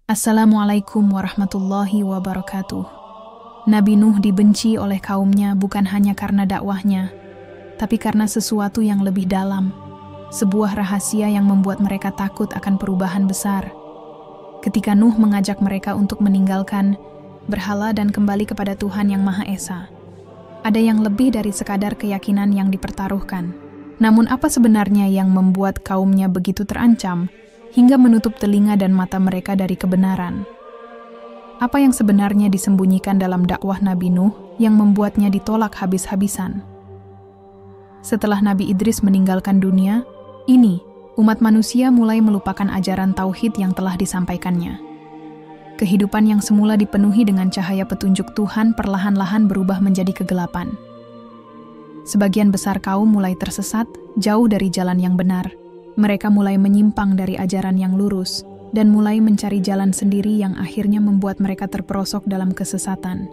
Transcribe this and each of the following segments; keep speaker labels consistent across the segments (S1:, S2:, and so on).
S1: Assalamualaikum warahmatullahi wabarakatuh. Nabi Nuh dibenci oleh kaumnya bukan hanya karena dakwahnya, tapi karena sesuatu yang lebih dalam, sebuah rahasia yang membuat mereka takut akan perubahan besar. Ketika Nuh mengajak mereka untuk meninggalkan berhala dan kembali kepada Tuhan yang Maha Esa, ada yang lebih dari sekadar keyakinan yang dipertaruhkan. Namun apa sebenarnya yang membuat kaumnya begitu terancam hingga menutup telinga dan mata mereka dari kebenaran? Apa yang sebenarnya disembunyikan dalam dakwah Nabi Nuh yang membuatnya ditolak habis-habisan? Setelah Nabi Idris meninggalkan dunia, ini umat manusia mulai melupakan ajaran tauhid yang telah disampaikannya. Kehidupan yang semula dipenuhi dengan cahaya petunjuk Tuhan perlahan-lahan berubah menjadi kegelapan. Sebagian besar kaum mulai tersesat, jauh dari jalan yang benar. Mereka mulai menyimpang dari ajaran yang lurus dan mulai mencari jalan sendiri yang akhirnya membuat mereka terperosok dalam kesesatan.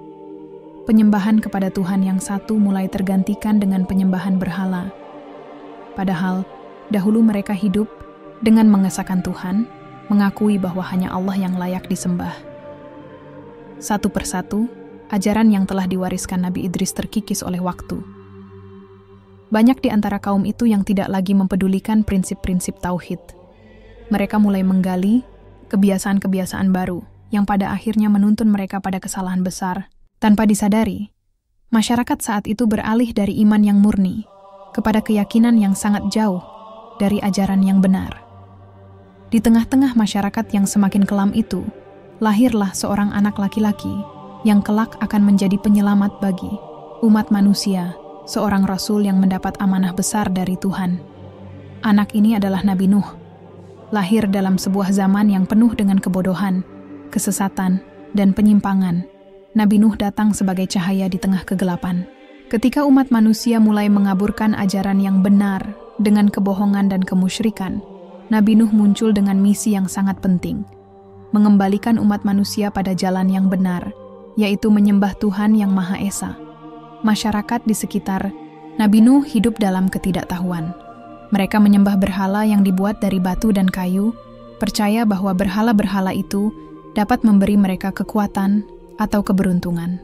S1: Penyembahan kepada Tuhan yang satu mulai tergantikan dengan penyembahan berhala. Padahal, dahulu mereka hidup dengan mengesahkan Tuhan, mengakui bahwa hanya Allah yang layak disembah. Satu persatu, ajaran yang telah diwariskan Nabi Idris terkikis oleh waktu. Banyak di antara kaum itu yang tidak lagi mempedulikan prinsip-prinsip tauhid. Mereka mulai menggali kebiasaan-kebiasaan baru yang pada akhirnya menuntun mereka pada kesalahan besar. Tanpa disadari, masyarakat saat itu beralih dari iman yang murni kepada keyakinan yang sangat jauh dari ajaran yang benar. Di tengah-tengah masyarakat yang semakin kelam itu, lahirlah seorang anak laki-laki yang kelak akan menjadi penyelamat bagi umat manusia, seorang rasul yang mendapat amanah besar dari Tuhan. Anak ini adalah Nabi Nuh, lahir dalam sebuah zaman yang penuh dengan kebodohan, kesesatan, dan penyimpangan. Nabi Nuh datang sebagai cahaya di tengah kegelapan. Ketika umat manusia mulai mengaburkan ajaran yang benar dengan kebohongan dan kemusyrikan, Nabi Nuh muncul dengan misi yang sangat penting, mengembalikan umat manusia pada jalan yang benar, yaitu menyembah Tuhan yang Maha Esa. Masyarakat di sekitar Nabi Nuh hidup dalam ketidaktahuan. Mereka menyembah berhala yang dibuat dari batu dan kayu, percaya bahwa berhala-berhala itu dapat memberi mereka kekuatan atau keberuntungan.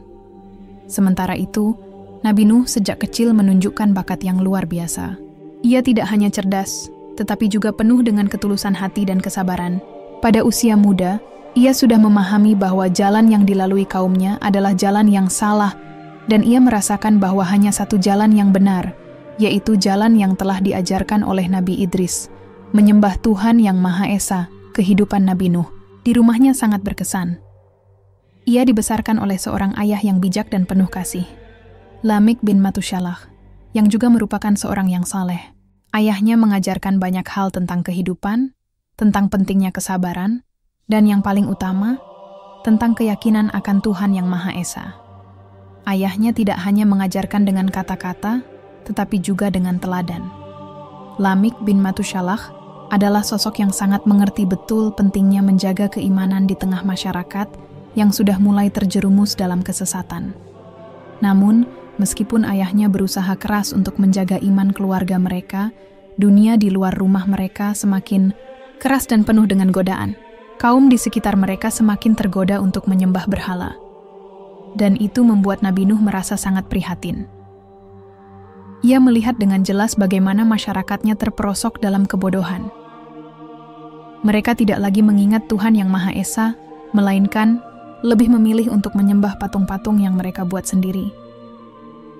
S1: Sementara itu, Nabi Nuh sejak kecil menunjukkan bakat yang luar biasa. Ia tidak hanya cerdas, tetapi juga penuh dengan ketulusan hati dan kesabaran. Pada usia muda, ia sudah memahami bahwa jalan yang dilalui kaumnya adalah jalan yang salah, dan ia merasakan bahwa hanya satu jalan yang benar, yaitu jalan yang telah diajarkan oleh Nabi Idris, menyembah Tuhan yang Maha Esa. Kehidupan Nabi Nuh di rumahnya sangat berkesan. Ia dibesarkan oleh seorang ayah yang bijak dan penuh kasih, Lamik bin Matusyalah, yang juga merupakan seorang yang saleh. Ayahnya mengajarkan banyak hal tentang kehidupan, tentang pentingnya kesabaran, dan yang paling utama, tentang keyakinan akan Tuhan yang Maha Esa. Ayahnya tidak hanya mengajarkan dengan kata-kata, tetapi juga dengan teladan. Lamik bin Matusyalah adalah sosok yang sangat mengerti betul pentingnya menjaga keimanan di tengah masyarakat yang sudah mulai terjerumus dalam kesesatan. Namun, meskipun ayahnya berusaha keras untuk menjaga iman keluarga mereka, dunia di luar rumah mereka semakin keras dan penuh dengan godaan. Kaum di sekitar mereka semakin tergoda untuk menyembah berhala. Dan itu membuat Nabi Nuh merasa sangat prihatin. Ia melihat dengan jelas bagaimana masyarakatnya terperosok dalam kebodohan. Mereka tidak lagi mengingat Tuhan yang Maha Esa, melainkan lebih memilih untuk menyembah patung-patung yang mereka buat sendiri.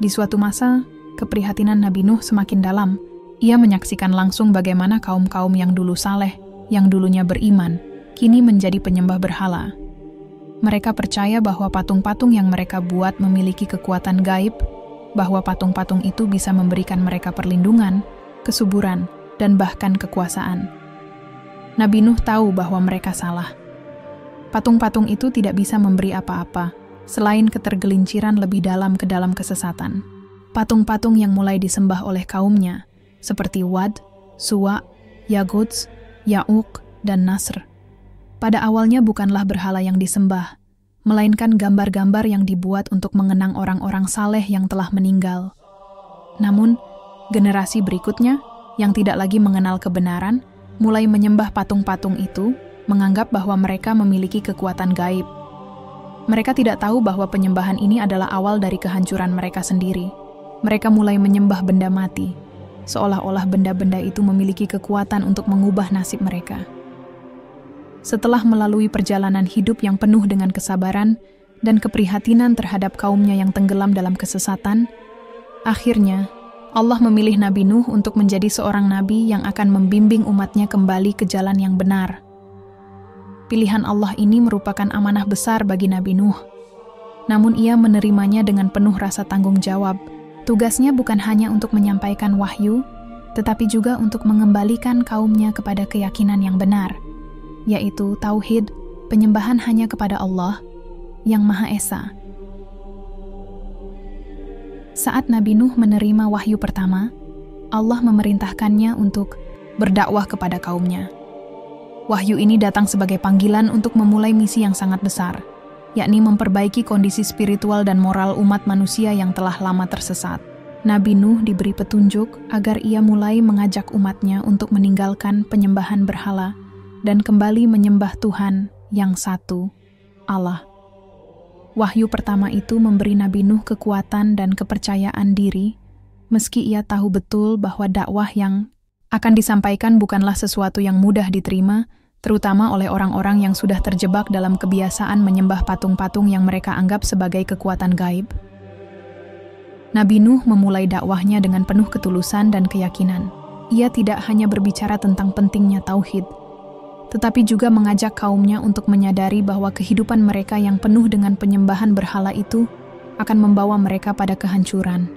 S1: Di suatu masa, keprihatinan Nabi Nuh semakin dalam. Ia menyaksikan langsung bagaimana kaum-kaum yang dulu saleh, yang dulunya beriman, kini menjadi penyembah berhala. Mereka percaya bahwa patung-patung yang mereka buat memiliki kekuatan gaib, bahwa patung-patung itu bisa memberikan mereka perlindungan, kesuburan, dan bahkan kekuasaan. Nabi Nuh tahu bahwa mereka salah. Patung-patung itu tidak bisa memberi apa-apa, selain ketergelinciran lebih dalam ke dalam kesesatan. Patung-patung yang mulai disembah oleh kaumnya, seperti Wad, Suwa, Yaguts, Ya'uq, dan Nasr, pada awalnya bukanlah berhala yang disembah, melainkan gambar-gambar yang dibuat untuk mengenang orang-orang saleh yang telah meninggal. Namun, generasi berikutnya, yang tidak lagi mengenal kebenaran, mulai menyembah patung-patung itu, menganggap bahwa mereka memiliki kekuatan gaib. Mereka tidak tahu bahwa penyembahan ini adalah awal dari kehancuran mereka sendiri. Mereka mulai menyembah benda mati, seolah-olah benda-benda itu memiliki kekuatan untuk mengubah nasib mereka. Setelah melalui perjalanan hidup yang penuh dengan kesabaran dan keprihatinan terhadap kaumnya yang tenggelam dalam kesesatan, akhirnya Allah memilih Nabi Nuh untuk menjadi seorang nabi yang akan membimbing umatnya kembali ke jalan yang benar. Pilihan Allah ini merupakan amanah besar bagi Nabi Nuh. Namun ia menerimanya dengan penuh rasa tanggung jawab. Tugasnya bukan hanya untuk menyampaikan wahyu, tetapi juga untuk mengembalikan kaumnya kepada keyakinan yang benar, yaitu tauhid, penyembahan hanya kepada Allah yang Maha Esa. Saat Nabi Nuh menerima wahyu pertama, Allah memerintahkannya untuk berdakwah kepada kaumnya. Wahyu ini datang sebagai panggilan untuk memulai misi yang sangat besar, yakni memperbaiki kondisi spiritual dan moral umat manusia yang telah lama tersesat. Nabi Nuh diberi petunjuk agar ia mulai mengajak umatnya untuk meninggalkan penyembahan berhala dan kembali menyembah Tuhan yang satu, Allah. Wahyu pertama itu memberi Nabi Nuh kekuatan dan kepercayaan diri, meski ia tahu betul bahwa dakwah yang akan disampaikan bukanlah sesuatu yang mudah diterima, terutama oleh orang-orang yang sudah terjebak dalam kebiasaan menyembah patung-patung yang mereka anggap sebagai kekuatan gaib. Nabi Nuh memulai dakwahnya dengan penuh ketulusan dan keyakinan. Ia tidak hanya berbicara tentang pentingnya tauhid, tetapi juga mengajak kaumnya untuk menyadari bahwa kehidupan mereka yang penuh dengan penyembahan berhala itu akan membawa mereka pada kehancuran.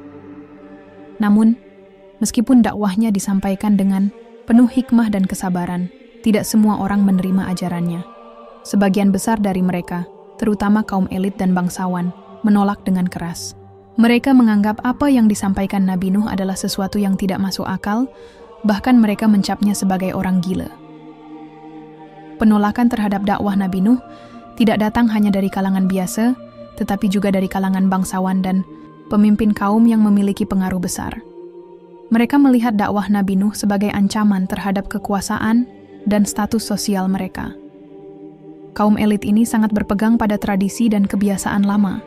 S1: Namun, meskipun dakwahnya disampaikan dengan penuh hikmah dan kesabaran, tidak semua orang menerima ajarannya. Sebagian besar dari mereka, terutama kaum elit dan bangsawan, menolak dengan keras. Mereka menganggap apa yang disampaikan Nabi Nuh adalah sesuatu yang tidak masuk akal, bahkan mereka mencapnya sebagai orang gila. Penolakan terhadap dakwah Nabi Nuh tidak datang hanya dari kalangan biasa, tetapi juga dari kalangan bangsawan dan pemimpin kaum yang memiliki pengaruh besar. Mereka melihat dakwah Nabi Nuh sebagai ancaman terhadap kekuasaan dan status sosial mereka. Kaum elit ini sangat berpegang pada tradisi dan kebiasaan lama,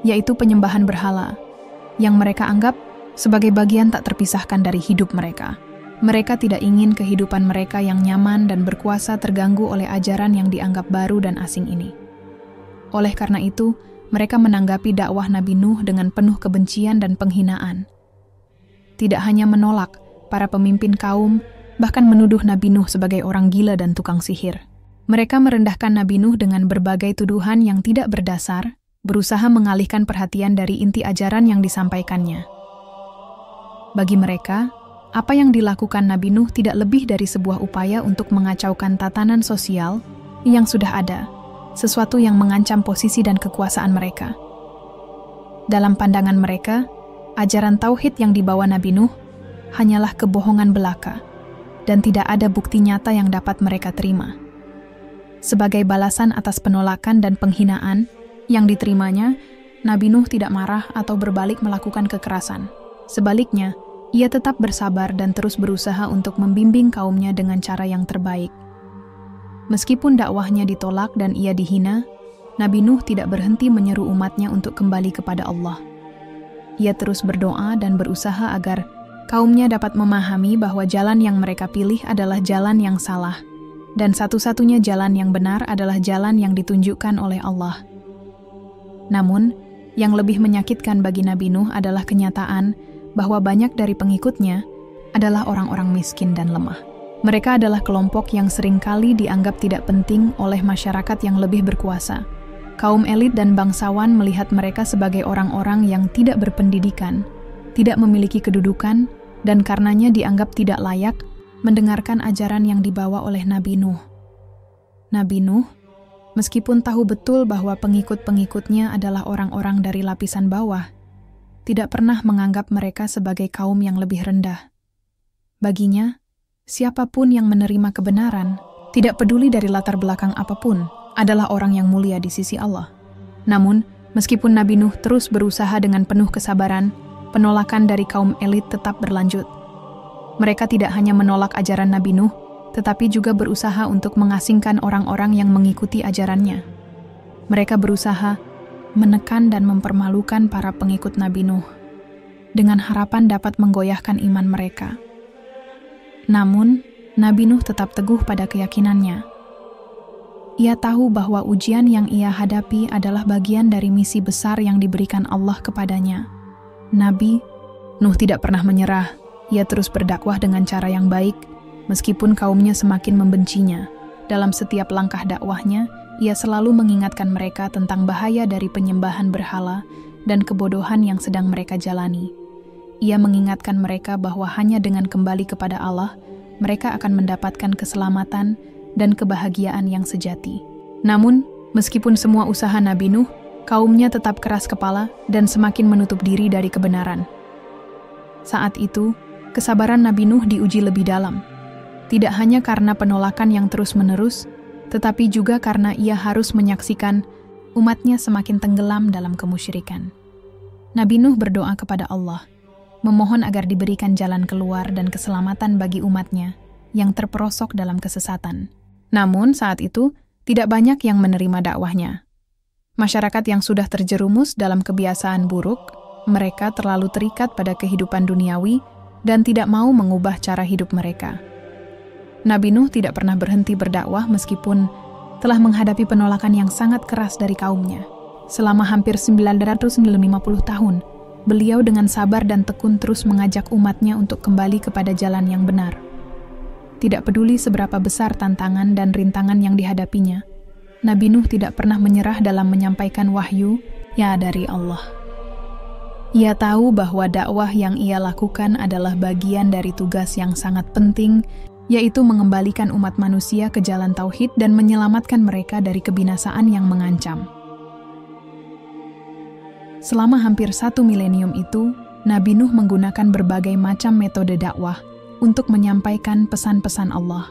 S1: yaitu penyembahan berhala, yang mereka anggap sebagai bagian tak terpisahkan dari hidup mereka. Mereka tidak ingin kehidupan mereka yang nyaman dan berkuasa terganggu oleh ajaran yang dianggap baru dan asing ini. Oleh karena itu, mereka menanggapi dakwah Nabi Nuh dengan penuh kebencian dan penghinaan. Tidak hanya menolak, para pemimpin kaum bahkan menuduh Nabi Nuh sebagai orang gila dan tukang sihir. Mereka merendahkan Nabi Nuh dengan berbagai tuduhan yang tidak berdasar, berusaha mengalihkan perhatian dari inti ajaran yang disampaikannya. Bagi mereka, apa yang dilakukan Nabi Nuh tidak lebih dari sebuah upaya untuk mengacaukan tatanan sosial yang sudah ada, sesuatu yang mengancam posisi dan kekuasaan mereka. Dalam pandangan mereka, ajaran tauhid yang dibawa Nabi Nuh hanyalah kebohongan belaka, dan tidak ada bukti nyata yang dapat mereka terima. Sebagai balasan atas penolakan dan penghinaan yang diterimanya, Nabi Nuh tidak marah atau berbalik melakukan kekerasan. Sebaliknya, ia tetap bersabar dan terus berusaha untuk membimbing kaumnya dengan cara yang terbaik. Meskipun dakwahnya ditolak dan ia dihina, Nabi Nuh tidak berhenti menyeru umatnya untuk kembali kepada Allah. Ia terus berdoa dan berusaha agar kaumnya dapat memahami bahwa jalan yang mereka pilih adalah jalan yang salah, dan satu-satunya jalan yang benar adalah jalan yang ditunjukkan oleh Allah. Namun, yang lebih menyakitkan bagi Nabi Nuh adalah kenyataan bahwa banyak dari pengikutnya adalah orang-orang miskin dan lemah. Mereka adalah kelompok yang seringkali dianggap tidak penting oleh masyarakat yang lebih berkuasa. Kaum elit dan bangsawan melihat mereka sebagai orang-orang yang tidak berpendidikan, tidak memiliki kedudukan, dan karenanya dianggap tidak layak mendengarkan ajaran yang dibawa oleh Nabi Nuh. Nabi Nuh, meskipun tahu betul bahwa pengikut-pengikutnya adalah orang-orang dari lapisan bawah, tidak pernah menganggap mereka sebagai kaum yang lebih rendah. Baginya, siapapun yang menerima kebenaran, tidak peduli dari latar belakang apapun, adalah orang yang mulia di sisi Allah. Namun, meskipun Nabi Nuh terus berusaha dengan penuh kesabaran, penolakan dari kaum elit tetap berlanjut. Mereka tidak hanya menolak ajaran Nabi Nuh, tetapi juga berusaha untuk mengasingkan orang-orang yang mengikuti ajarannya. Mereka berusaha menekan dan mempermalukan para pengikut Nabi Nuh, dengan harapan dapat menggoyahkan iman mereka. Namun, Nabi Nuh tetap teguh pada keyakinannya. Ia tahu bahwa ujian yang ia hadapi adalah bagian dari misi besar yang diberikan Allah kepadanya. Nabi Nuh tidak pernah menyerah. Ia terus berdakwah dengan cara yang baik, meskipun kaumnya semakin membencinya. Dalam setiap langkah dakwahnya, ia selalu mengingatkan mereka tentang bahaya dari penyembahan berhala dan kebodohan yang sedang mereka jalani. Ia mengingatkan mereka bahwa hanya dengan kembali kepada Allah, mereka akan mendapatkan keselamatan dan kebahagiaan yang sejati. Namun, meskipun semua usaha Nabi Nuh, kaumnya tetap keras kepala dan semakin menutup diri dari kebenaran. Saat itu, kesabaran Nabi Nuh diuji lebih dalam. Tidak hanya karena penolakan yang terus-menerus, tetapi juga karena ia harus menyaksikan umatnya semakin tenggelam dalam kemusyrikan. Nabi Nuh berdoa kepada Allah, memohon agar diberikan jalan keluar dan keselamatan bagi umatnya yang terperosok dalam kesesatan. Namun saat itu, tidak banyak yang menerima dakwahnya. Masyarakat yang sudah terjerumus dalam kebiasaan buruk, mereka terlalu terikat pada kehidupan duniawi dan tidak mau mengubah cara hidup mereka. Nabi Nuh tidak pernah berhenti berdakwah meskipun telah menghadapi penolakan yang sangat keras dari kaumnya. Selama hampir 950 tahun, beliau dengan sabar dan tekun terus mengajak umatnya untuk kembali kepada jalan yang benar. Tidak peduli seberapa besar tantangan dan rintangan yang dihadapinya, Nabi Nuh tidak pernah menyerah dalam menyampaikan wahyu dari Allah. Ia tahu bahwa dakwah yang ia lakukan adalah bagian dari tugas yang sangat penting, yaitu mengembalikan umat manusia ke jalan tauhid dan menyelamatkan mereka dari kebinasaan yang mengancam. Selama hampir 1 milenium itu, Nabi Nuh menggunakan berbagai macam metode dakwah untuk menyampaikan pesan-pesan Allah.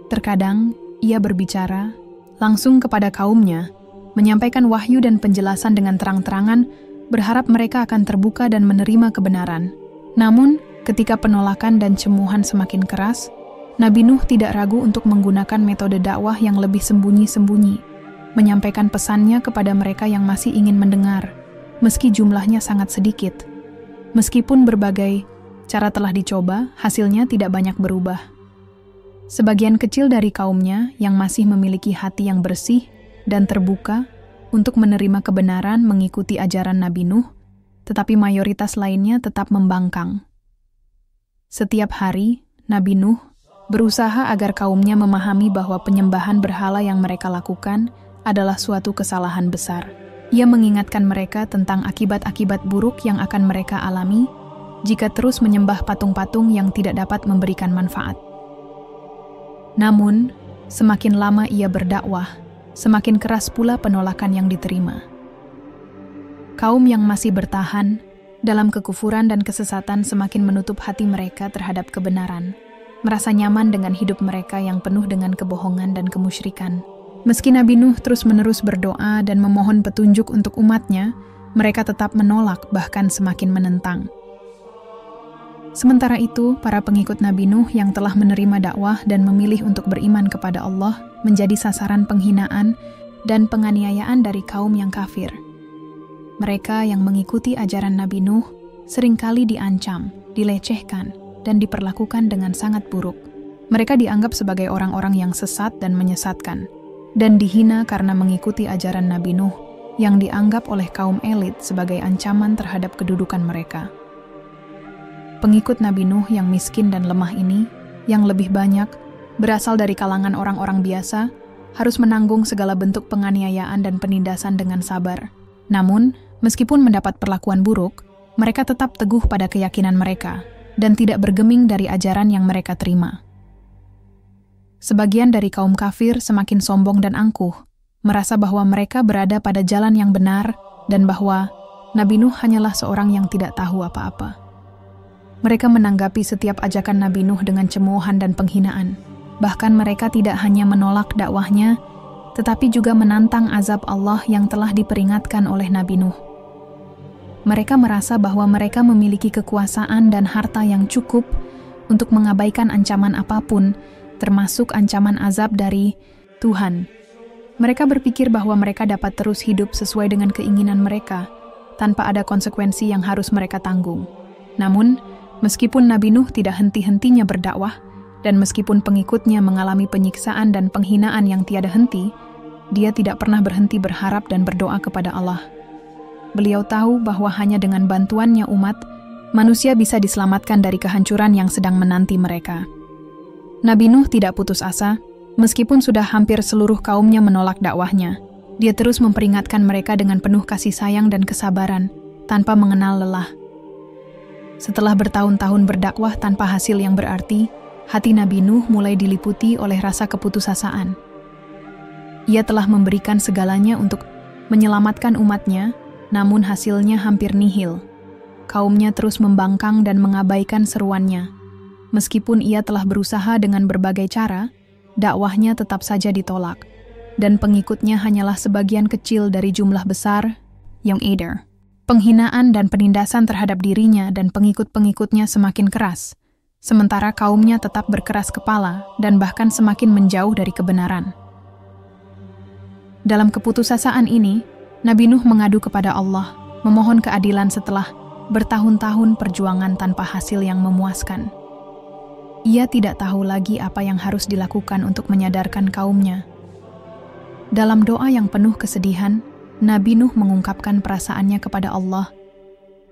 S1: Terkadang, ia berbicara langsung kepada kaumnya, menyampaikan wahyu dan penjelasan dengan terang-terangan, berharap mereka akan terbuka dan menerima kebenaran. Namun, ketika penolakan dan cemuhan semakin keras, Nabi Nuh tidak ragu untuk menggunakan metode dakwah yang lebih sembunyi-sembunyi, menyampaikan pesannya kepada mereka yang masih ingin mendengar, meski jumlahnya sangat sedikit. Meskipun berbagai cara telah dicoba, hasilnya tidak banyak berubah. Sebagian kecil dari kaumnya yang masih memiliki hati yang bersih dan terbuka untuk menerima kebenaran mengikuti ajaran Nabi Nuh, tetapi mayoritas lainnya tetap membangkang. Setiap hari, Nabi Nuh berusaha agar kaumnya memahami bahwa penyembahan berhala yang mereka lakukan adalah suatu kesalahan besar. Ia mengingatkan mereka tentang akibat-akibat buruk yang akan mereka alami jika terus menyembah patung-patung yang tidak dapat memberikan manfaat. Namun, semakin lama ia berdakwah, semakin keras pula penolakan yang diterima. Kaum yang masih bertahan dalam kekufuran dan kesesatan semakin menutup hati mereka terhadap kebenaran, merasa nyaman dengan hidup mereka yang penuh dengan kebohongan dan kemusyrikan. Meski Nabi Nuh terus-menerus berdoa dan memohon petunjuk untuk umatnya, mereka tetap menolak, bahkan semakin menentang. Sementara itu, para pengikut Nabi Nuh yang telah menerima dakwah dan memilih untuk beriman kepada Allah menjadi sasaran penghinaan dan penganiayaan dari kaum yang kafir. Mereka yang mengikuti ajaran Nabi Nuh seringkali diancam, dilecehkan, dan diperlakukan dengan sangat buruk. Mereka dianggap sebagai orang-orang yang sesat dan menyesatkan, dan dihina karena mengikuti ajaran Nabi Nuh yang dianggap oleh kaum elit sebagai ancaman terhadap kedudukan mereka. Pengikut Nabi Nuh yang miskin dan lemah ini, yang lebih banyak berasal dari kalangan orang-orang biasa, harus menanggung segala bentuk penganiayaan dan penindasan dengan sabar. Namun, meskipun mendapat perlakuan buruk, mereka tetap teguh pada keyakinan mereka dan tidak bergeming dari ajaran yang mereka terima. Sebagian dari kaum kafir semakin sombong dan angkuh, merasa bahwa mereka berada pada jalan yang benar dan bahwa Nabi Nuh hanyalah seorang yang tidak tahu apa-apa. Mereka menanggapi setiap ajakan Nabi Nuh dengan cemoohan dan penghinaan. Bahkan mereka tidak hanya menolak dakwahnya, tetapi juga menantang azab Allah yang telah diperingatkan oleh Nabi Nuh. Mereka merasa bahwa mereka memiliki kekuasaan dan harta yang cukup untuk mengabaikan ancaman apapun termasuk ancaman azab dari Tuhan. Mereka berpikir bahwa mereka dapat terus hidup sesuai dengan keinginan mereka, tanpa ada konsekuensi yang harus mereka tanggung. Namun, meskipun Nabi Nuh tidak henti-hentinya berdakwah, dan meskipun pengikutnya mengalami penyiksaan dan penghinaan yang tiada henti, dia tidak pernah berhenti berharap dan berdoa kepada Allah. Beliau tahu bahwa hanya dengan bantuannya umat, manusia bisa diselamatkan dari kehancuran yang sedang menanti mereka. Nabi Nuh tidak putus asa, meskipun sudah hampir seluruh kaumnya menolak dakwahnya. Dia terus memperingatkan mereka dengan penuh kasih sayang dan kesabaran, tanpa mengenal lelah. Setelah bertahun-tahun berdakwah tanpa hasil yang berarti, hati Nabi Nuh mulai diliputi oleh rasa keputusasaan. Ia telah memberikan segalanya untuk menyelamatkan umatnya, namun hasilnya hampir nihil. Kaumnya terus membangkang dan mengabaikan seruannya. Meskipun ia telah berusaha dengan berbagai cara, dakwahnya tetap saja ditolak, dan pengikutnya hanyalah sebagian kecil dari jumlah besar yang ada. Penghinaan dan penindasan terhadap dirinya dan pengikut-pengikutnya semakin keras, sementara kaumnya tetap berkeras kepala dan bahkan semakin menjauh dari kebenaran. Dalam keputusasaan ini, Nabi Nuh mengadu kepada Allah, memohon keadilan setelah bertahun-tahun perjuangan tanpa hasil yang memuaskan. Ia tidak tahu lagi apa yang harus dilakukan untuk menyadarkan kaumnya. Dalam doa yang penuh kesedihan, Nabi Nuh mengungkapkan perasaannya kepada Allah,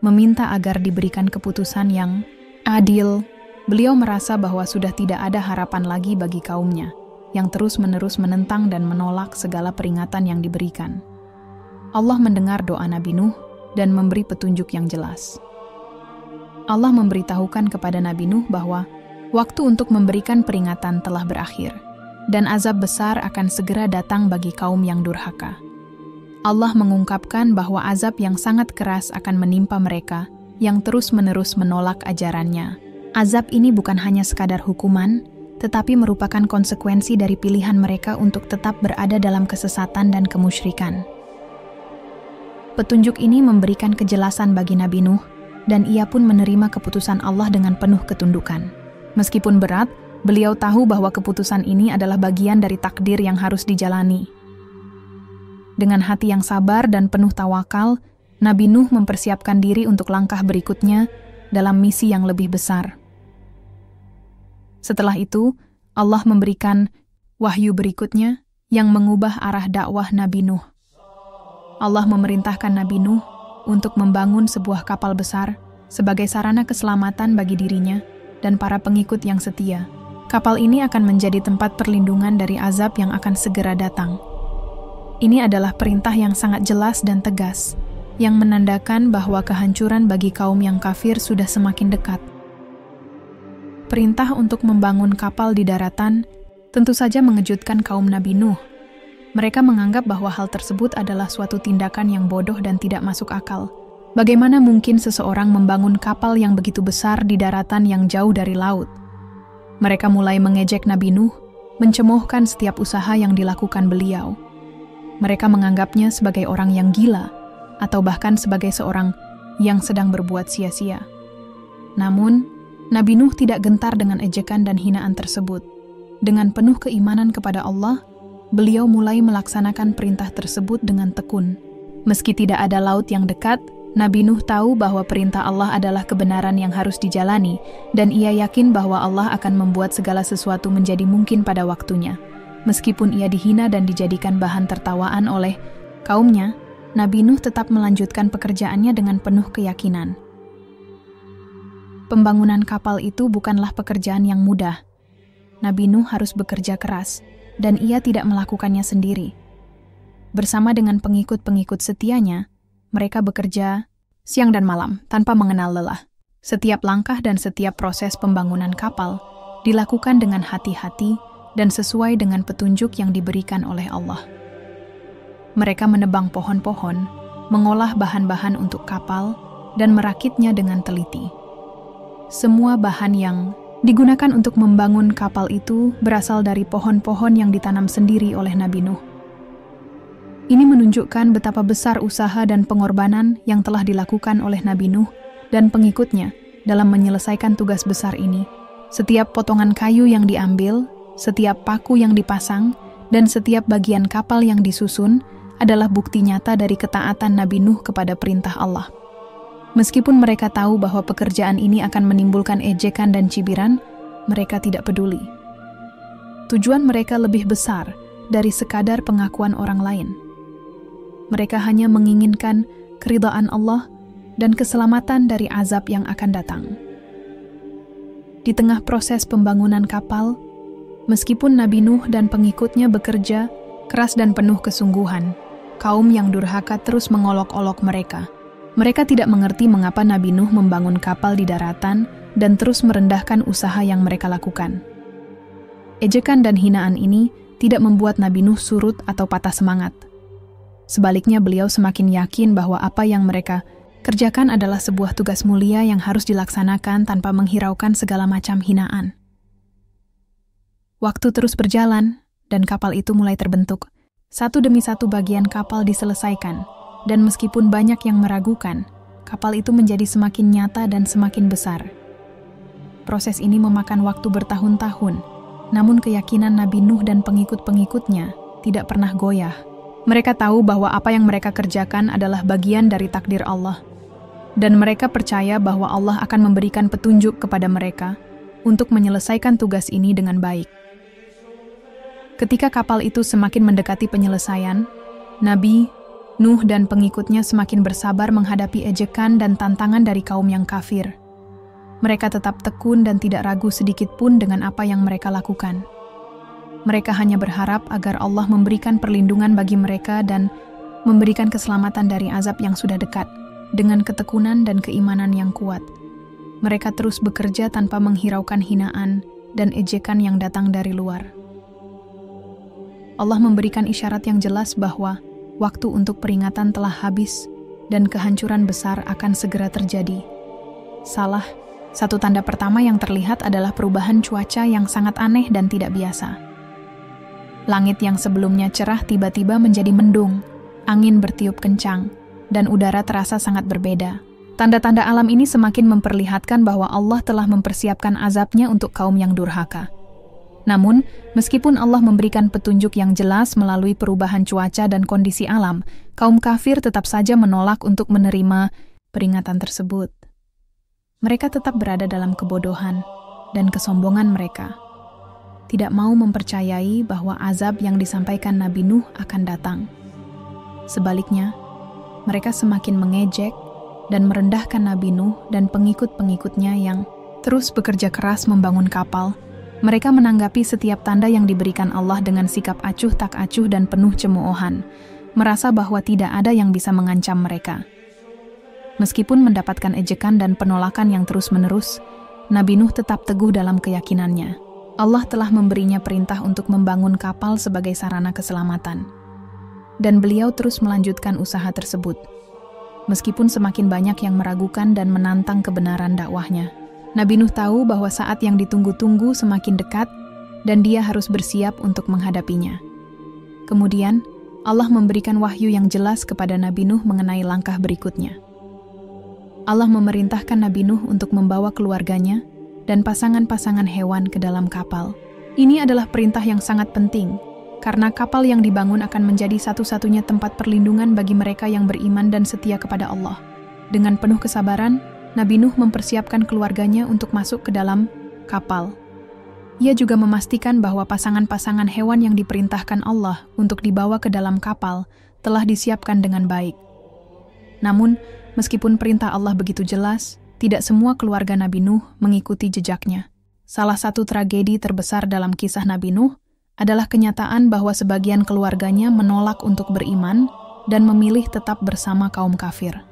S1: meminta agar diberikan keputusan yang adil. Beliau merasa bahwa sudah tidak ada harapan lagi bagi kaumnya, yang terus-menerus menentang dan menolak segala peringatan yang diberikan. Allah mendengar doa Nabi Nuh dan memberi petunjuk yang jelas. Allah memberitahukan kepada Nabi Nuh bahwa waktu untuk memberikan peringatan telah berakhir, dan azab besar akan segera datang bagi kaum yang durhaka. Allah mengungkapkan bahwa azab yang sangat keras akan menimpa mereka yang terus-menerus menolak ajarannya. Azab ini bukan hanya sekadar hukuman, tetapi merupakan konsekuensi dari pilihan mereka untuk tetap berada dalam kesesatan dan kemusyrikan. Petunjuk ini memberikan kejelasan bagi Nabi Nuh, dan ia pun menerima keputusan Allah dengan penuh ketundukan. Meskipun berat, beliau tahu bahwa keputusan ini adalah bagian dari takdir yang harus dijalani. Dengan hati yang sabar dan penuh tawakal, Nabi Nuh mempersiapkan diri untuk langkah berikutnya dalam misi yang lebih besar. Setelah itu, Allah memberikan wahyu berikutnya yang mengubah arah dakwah Nabi Nuh. Allah memerintahkan Nabi Nuh untuk membangun sebuah kapal besar sebagai sarana keselamatan bagi dirinya dan para pengikut yang setia. Kapal ini akan menjadi tempat perlindungan dari azab yang akan segera datang. Ini adalah perintah yang sangat jelas dan tegas, yang menandakan bahwa kehancuran bagi kaum yang kafir sudah semakin dekat. Perintah untuk membangun kapal di daratan tentu saja mengejutkan kaum Nabi Nuh. Mereka menganggap bahwa hal tersebut adalah suatu tindakan yang bodoh dan tidak masuk akal. Bagaimana mungkin seseorang membangun kapal yang begitu besar di daratan yang jauh dari laut? Mereka mulai mengejek Nabi Nuh, mencemoohkan setiap usaha yang dilakukan beliau. Mereka menganggapnya sebagai orang yang gila, atau bahkan sebagai seorang yang sedang berbuat sia-sia. Namun, Nabi Nuh tidak gentar dengan ejekan dan hinaan tersebut. Dengan penuh keimanan kepada Allah, beliau mulai melaksanakan perintah tersebut dengan tekun. Meski tidak ada laut yang dekat, Nabi Nuh tahu bahwa perintah Allah adalah kebenaran yang harus dijalani, dan ia yakin bahwa Allah akan membuat segala sesuatu menjadi mungkin pada waktunya. Meskipun ia dihina dan dijadikan bahan tertawaan oleh kaumnya, Nabi Nuh tetap melanjutkan pekerjaannya dengan penuh keyakinan. Pembangunan kapal itu bukanlah pekerjaan yang mudah. Nabi Nuh harus bekerja keras, dan ia tidak melakukannya sendiri. Bersama dengan pengikut-pengikut setianya, mereka bekerja siang dan malam tanpa mengenal lelah. Setiap langkah dan setiap proses pembangunan kapal dilakukan dengan hati-hati dan sesuai dengan petunjuk yang diberikan oleh Allah. Mereka menebang pohon-pohon, mengolah bahan-bahan untuk kapal, dan merakitnya dengan teliti. Semua bahan yang digunakan untuk membangun kapal itu berasal dari pohon-pohon yang ditanam sendiri oleh Nabi Nuh. Ini menunjukkan betapa besar usaha dan pengorbanan yang telah dilakukan oleh Nabi Nuh dan pengikutnya dalam menyelesaikan tugas besar ini. Setiap potongan kayu yang diambil, Setiap paku yang dipasang dan setiap bagian kapal yang disusun adalah bukti nyata dari ketaatan Nabi Nuh kepada perintah Allah. Meskipun mereka tahu bahwa pekerjaan ini akan menimbulkan ejekan dan cibiran, mereka tidak peduli. Tujuan mereka lebih besar dari sekadar pengakuan orang lain. Mereka hanya menginginkan keridhaan Allah dan keselamatan dari azab yang akan datang. Di tengah proses pembangunan kapal, meskipun Nabi Nuh dan pengikutnya bekerja keras dan penuh kesungguhan, kaum yang durhaka terus mengolok-olok mereka. Mereka tidak mengerti mengapa Nabi Nuh membangun kapal di daratan dan terus merendahkan usaha yang mereka lakukan. Ejekan dan hinaan ini tidak membuat Nabi Nuh surut atau patah semangat. Sebaliknya, beliau semakin yakin bahwa apa yang mereka kerjakan adalah sebuah tugas mulia yang harus dilaksanakan tanpa menghiraukan segala macam hinaan. Waktu terus berjalan, dan kapal itu mulai terbentuk. Satu demi satu bagian kapal diselesaikan, dan meskipun banyak yang meragukan, kapal itu menjadi semakin nyata dan semakin besar. Proses ini memakan waktu bertahun-tahun, namun keyakinan Nabi Nuh dan pengikut-pengikutnya tidak pernah goyah. Mereka tahu bahwa apa yang mereka kerjakan adalah bagian dari takdir Allah, dan mereka percaya bahwa Allah akan memberikan petunjuk kepada mereka untuk menyelesaikan tugas ini dengan baik. Ketika kapal itu semakin mendekati penyelesaian, Nabi Nuh dan pengikutnya semakin bersabar menghadapi ejekan dan tantangan dari kaum yang kafir. Mereka tetap tekun dan tidak ragu sedikit pun dengan apa yang mereka lakukan. Mereka hanya berharap agar Allah memberikan perlindungan bagi mereka dan memberikan keselamatan dari azab yang sudah dekat. Dengan ketekunan dan keimanan yang kuat, mereka terus bekerja tanpa menghiraukan hinaan dan ejekan yang datang dari luar. Allah memberikan isyarat yang jelas bahwa waktu untuk peringatan telah habis dan kehancuran besar akan segera terjadi. Satu tanda pertama yang terlihat adalah perubahan cuaca yang sangat aneh dan tidak biasa. Langit yang sebelumnya cerah tiba-tiba menjadi mendung, angin bertiup kencang, dan udara terasa sangat berbeda. Tanda-tanda alam ini semakin memperlihatkan bahwa Allah telah mempersiapkan azabnya untuk kaum yang durhaka. Namun, meskipun Allah memberikan petunjuk yang jelas melalui perubahan cuaca dan kondisi alam, kaum kafir tetap saja menolak untuk menerima peringatan tersebut. Mereka tetap berada dalam kebodohan dan kesombongan mereka, tidak mau mempercayai bahwa azab yang disampaikan Nabi Nuh akan datang. Sebaliknya, mereka semakin mengejek dan merendahkan Nabi Nuh dan pengikut-pengikutnya yang terus bekerja keras membangun kapal. Mereka menanggapi setiap tanda yang diberikan Allah dengan sikap acuh tak acuh dan penuh cemoohan, merasa bahwa tidak ada yang bisa mengancam mereka. Meskipun mendapatkan ejekan dan penolakan yang terus-menerus, Nabi Nuh tetap teguh dalam keyakinannya. Allah telah memberinya perintah untuk membangun kapal sebagai sarana keselamatan. Dan beliau terus melanjutkan usaha tersebut. Meskipun semakin banyak yang meragukan dan menantang kebenaran dakwahnya, Nabi Nuh tahu bahwa saat yang ditunggu-tunggu semakin dekat dan dia harus bersiap untuk menghadapinya. Kemudian, Allah memberikan wahyu yang jelas kepada Nabi Nuh mengenai langkah berikutnya. Allah memerintahkan Nabi Nuh untuk membawa keluarganya dan pasangan-pasangan hewan ke dalam kapal. Ini adalah perintah yang sangat penting, karena kapal yang dibangun akan menjadi satu-satunya tempat perlindungan bagi mereka yang beriman dan setia kepada Allah. Dengan penuh kesabaran, Nabi Nuh mempersiapkan keluarganya untuk masuk ke dalam kapal. Ia juga memastikan bahwa pasangan-pasangan hewan yang diperintahkan Allah untuk dibawa ke dalam kapal telah disiapkan dengan baik. Namun, meskipun perintah Allah begitu jelas, tidak semua keluarga Nabi Nuh mengikuti jejaknya. Salah satu tragedi terbesar dalam kisah Nabi Nuh adalah kenyataan bahwa sebagian keluarganya menolak untuk beriman dan memilih tetap bersama kaum kafir.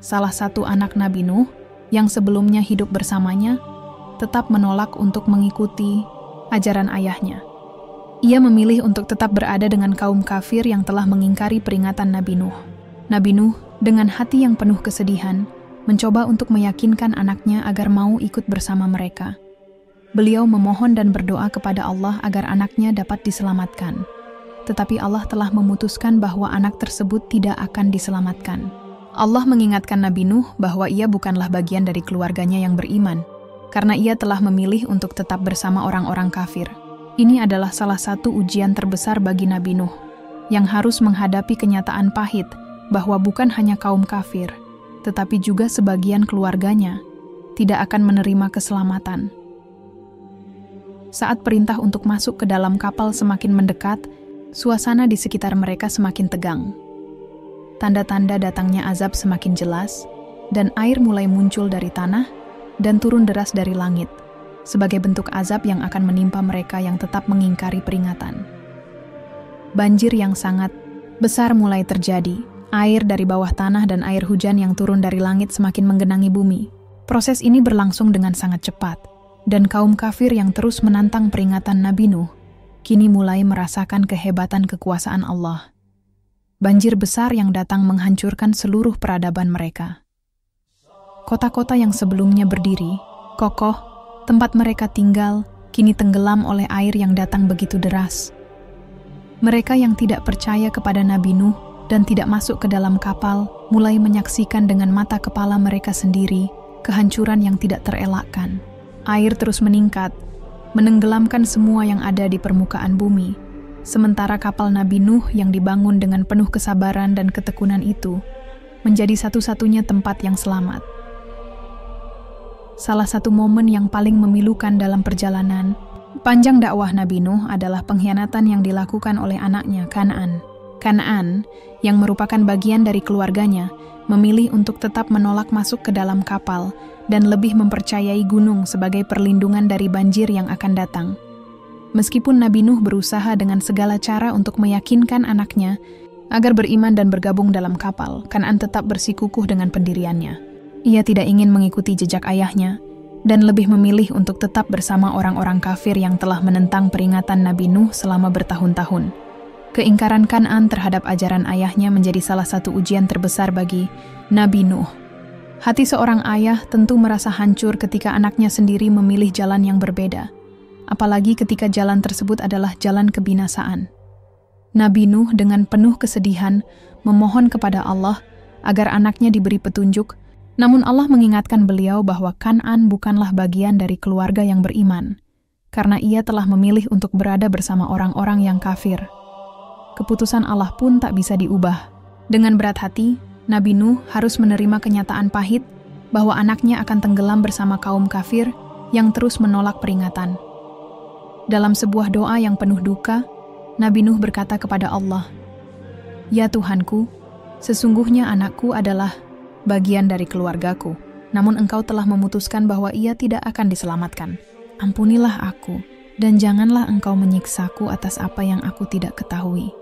S1: Salah satu anak Nabi Nuh yang sebelumnya hidup bersamanya tetap menolak untuk mengikuti ajaran ayahnya. Ia memilih untuk tetap berada dengan kaum kafir yang telah mengingkari peringatan Nabi Nuh. Nabi Nuh dengan hati yang penuh kesedihan mencoba untuk meyakinkan anaknya agar mau ikut bersama mereka. Beliau memohon dan berdoa kepada Allah agar anaknya dapat diselamatkan. Tetapi Allah telah memutuskan bahwa anak tersebut tidak akan diselamatkan. Allah mengingatkan Nabi Nuh bahwa ia bukanlah bagian dari keluarganya yang beriman, karena ia telah memilih untuk tetap bersama orang-orang kafir. Ini adalah salah satu ujian terbesar bagi Nabi Nuh, yang harus menghadapi kenyataan pahit bahwa bukan hanya kaum kafir, tetapi juga sebagian keluarganya tidak akan menerima keselamatan. Saat perintah untuk masuk ke dalam kapal semakin mendekat, suasana di sekitar mereka semakin tegang. Tanda-tanda datangnya azab semakin jelas, dan air mulai muncul dari tanah dan turun deras dari langit, sebagai bentuk azab yang akan menimpa mereka yang tetap mengingkari peringatan. Banjir yang sangat besar mulai terjadi. Air dari bawah tanah dan air hujan yang turun dari langit semakin menggenangi bumi. Proses ini berlangsung dengan sangat cepat, dan kaum kafir yang terus menantang peringatan Nabi Nuh kini mulai merasakan kehebatan kekuasaan Allah. Banjir besar yang datang menghancurkan seluruh peradaban mereka. Kota-kota yang sebelumnya berdiri, kokoh, tempat mereka tinggal, kini tenggelam oleh air yang datang begitu deras. Mereka yang tidak percaya kepada Nabi Nuh dan tidak masuk ke dalam kapal, mulai menyaksikan dengan mata kepala mereka sendiri kehancuran yang tidak terelakkan. Air terus meningkat, menenggelamkan semua yang ada di permukaan bumi, sementara kapal Nabi Nuh yang dibangun dengan penuh kesabaran dan ketekunan itu menjadi satu-satunya tempat yang selamat. Salah satu momen yang paling memilukan dalam perjalanan panjang dakwah Nabi Nuh adalah pengkhianatan yang dilakukan oleh anaknya, Kan'an. Kan'an, yang merupakan bagian dari keluarganya, memilih untuk tetap menolak masuk ke dalam kapal dan lebih mempercayai gunung sebagai perlindungan dari banjir yang akan datang. Meskipun Nabi Nuh berusaha dengan segala cara untuk meyakinkan anaknya agar beriman dan bergabung dalam kapal, Kan'an tetap bersikukuh dengan pendiriannya. Ia tidak ingin mengikuti jejak ayahnya dan lebih memilih untuk tetap bersama orang-orang kafir yang telah menentang peringatan Nabi Nuh selama bertahun-tahun. Keingkaran Kan'an terhadap ajaran ayahnya menjadi salah satu ujian terbesar bagi Nabi Nuh. Hati seorang ayah tentu merasa hancur ketika anaknya sendiri memilih jalan yang berbeda, apalagi ketika jalan tersebut adalah jalan kebinasaan. Nabi Nuh dengan penuh kesedihan memohon kepada Allah agar anaknya diberi petunjuk. Namun Allah mengingatkan beliau bahwa Kan'an bukanlah bagian dari keluarga yang beriman, karena ia telah memilih untuk berada bersama orang-orang yang kafir. Keputusan Allah pun tak bisa diubah. Dengan berat hati, Nabi Nuh harus menerima kenyataan pahit bahwa anaknya akan tenggelam bersama kaum kafir yang terus menolak peringatan. Dalam sebuah doa yang penuh duka, Nabi Nuh berkata kepada Allah, "Ya Tuhanku, sesungguhnya anakku adalah bagian dari keluargaku, namun Engkau telah memutuskan bahwa ia tidak akan diselamatkan. Ampunilah aku, dan janganlah Engkau menyiksaku atas apa yang aku tidak ketahui."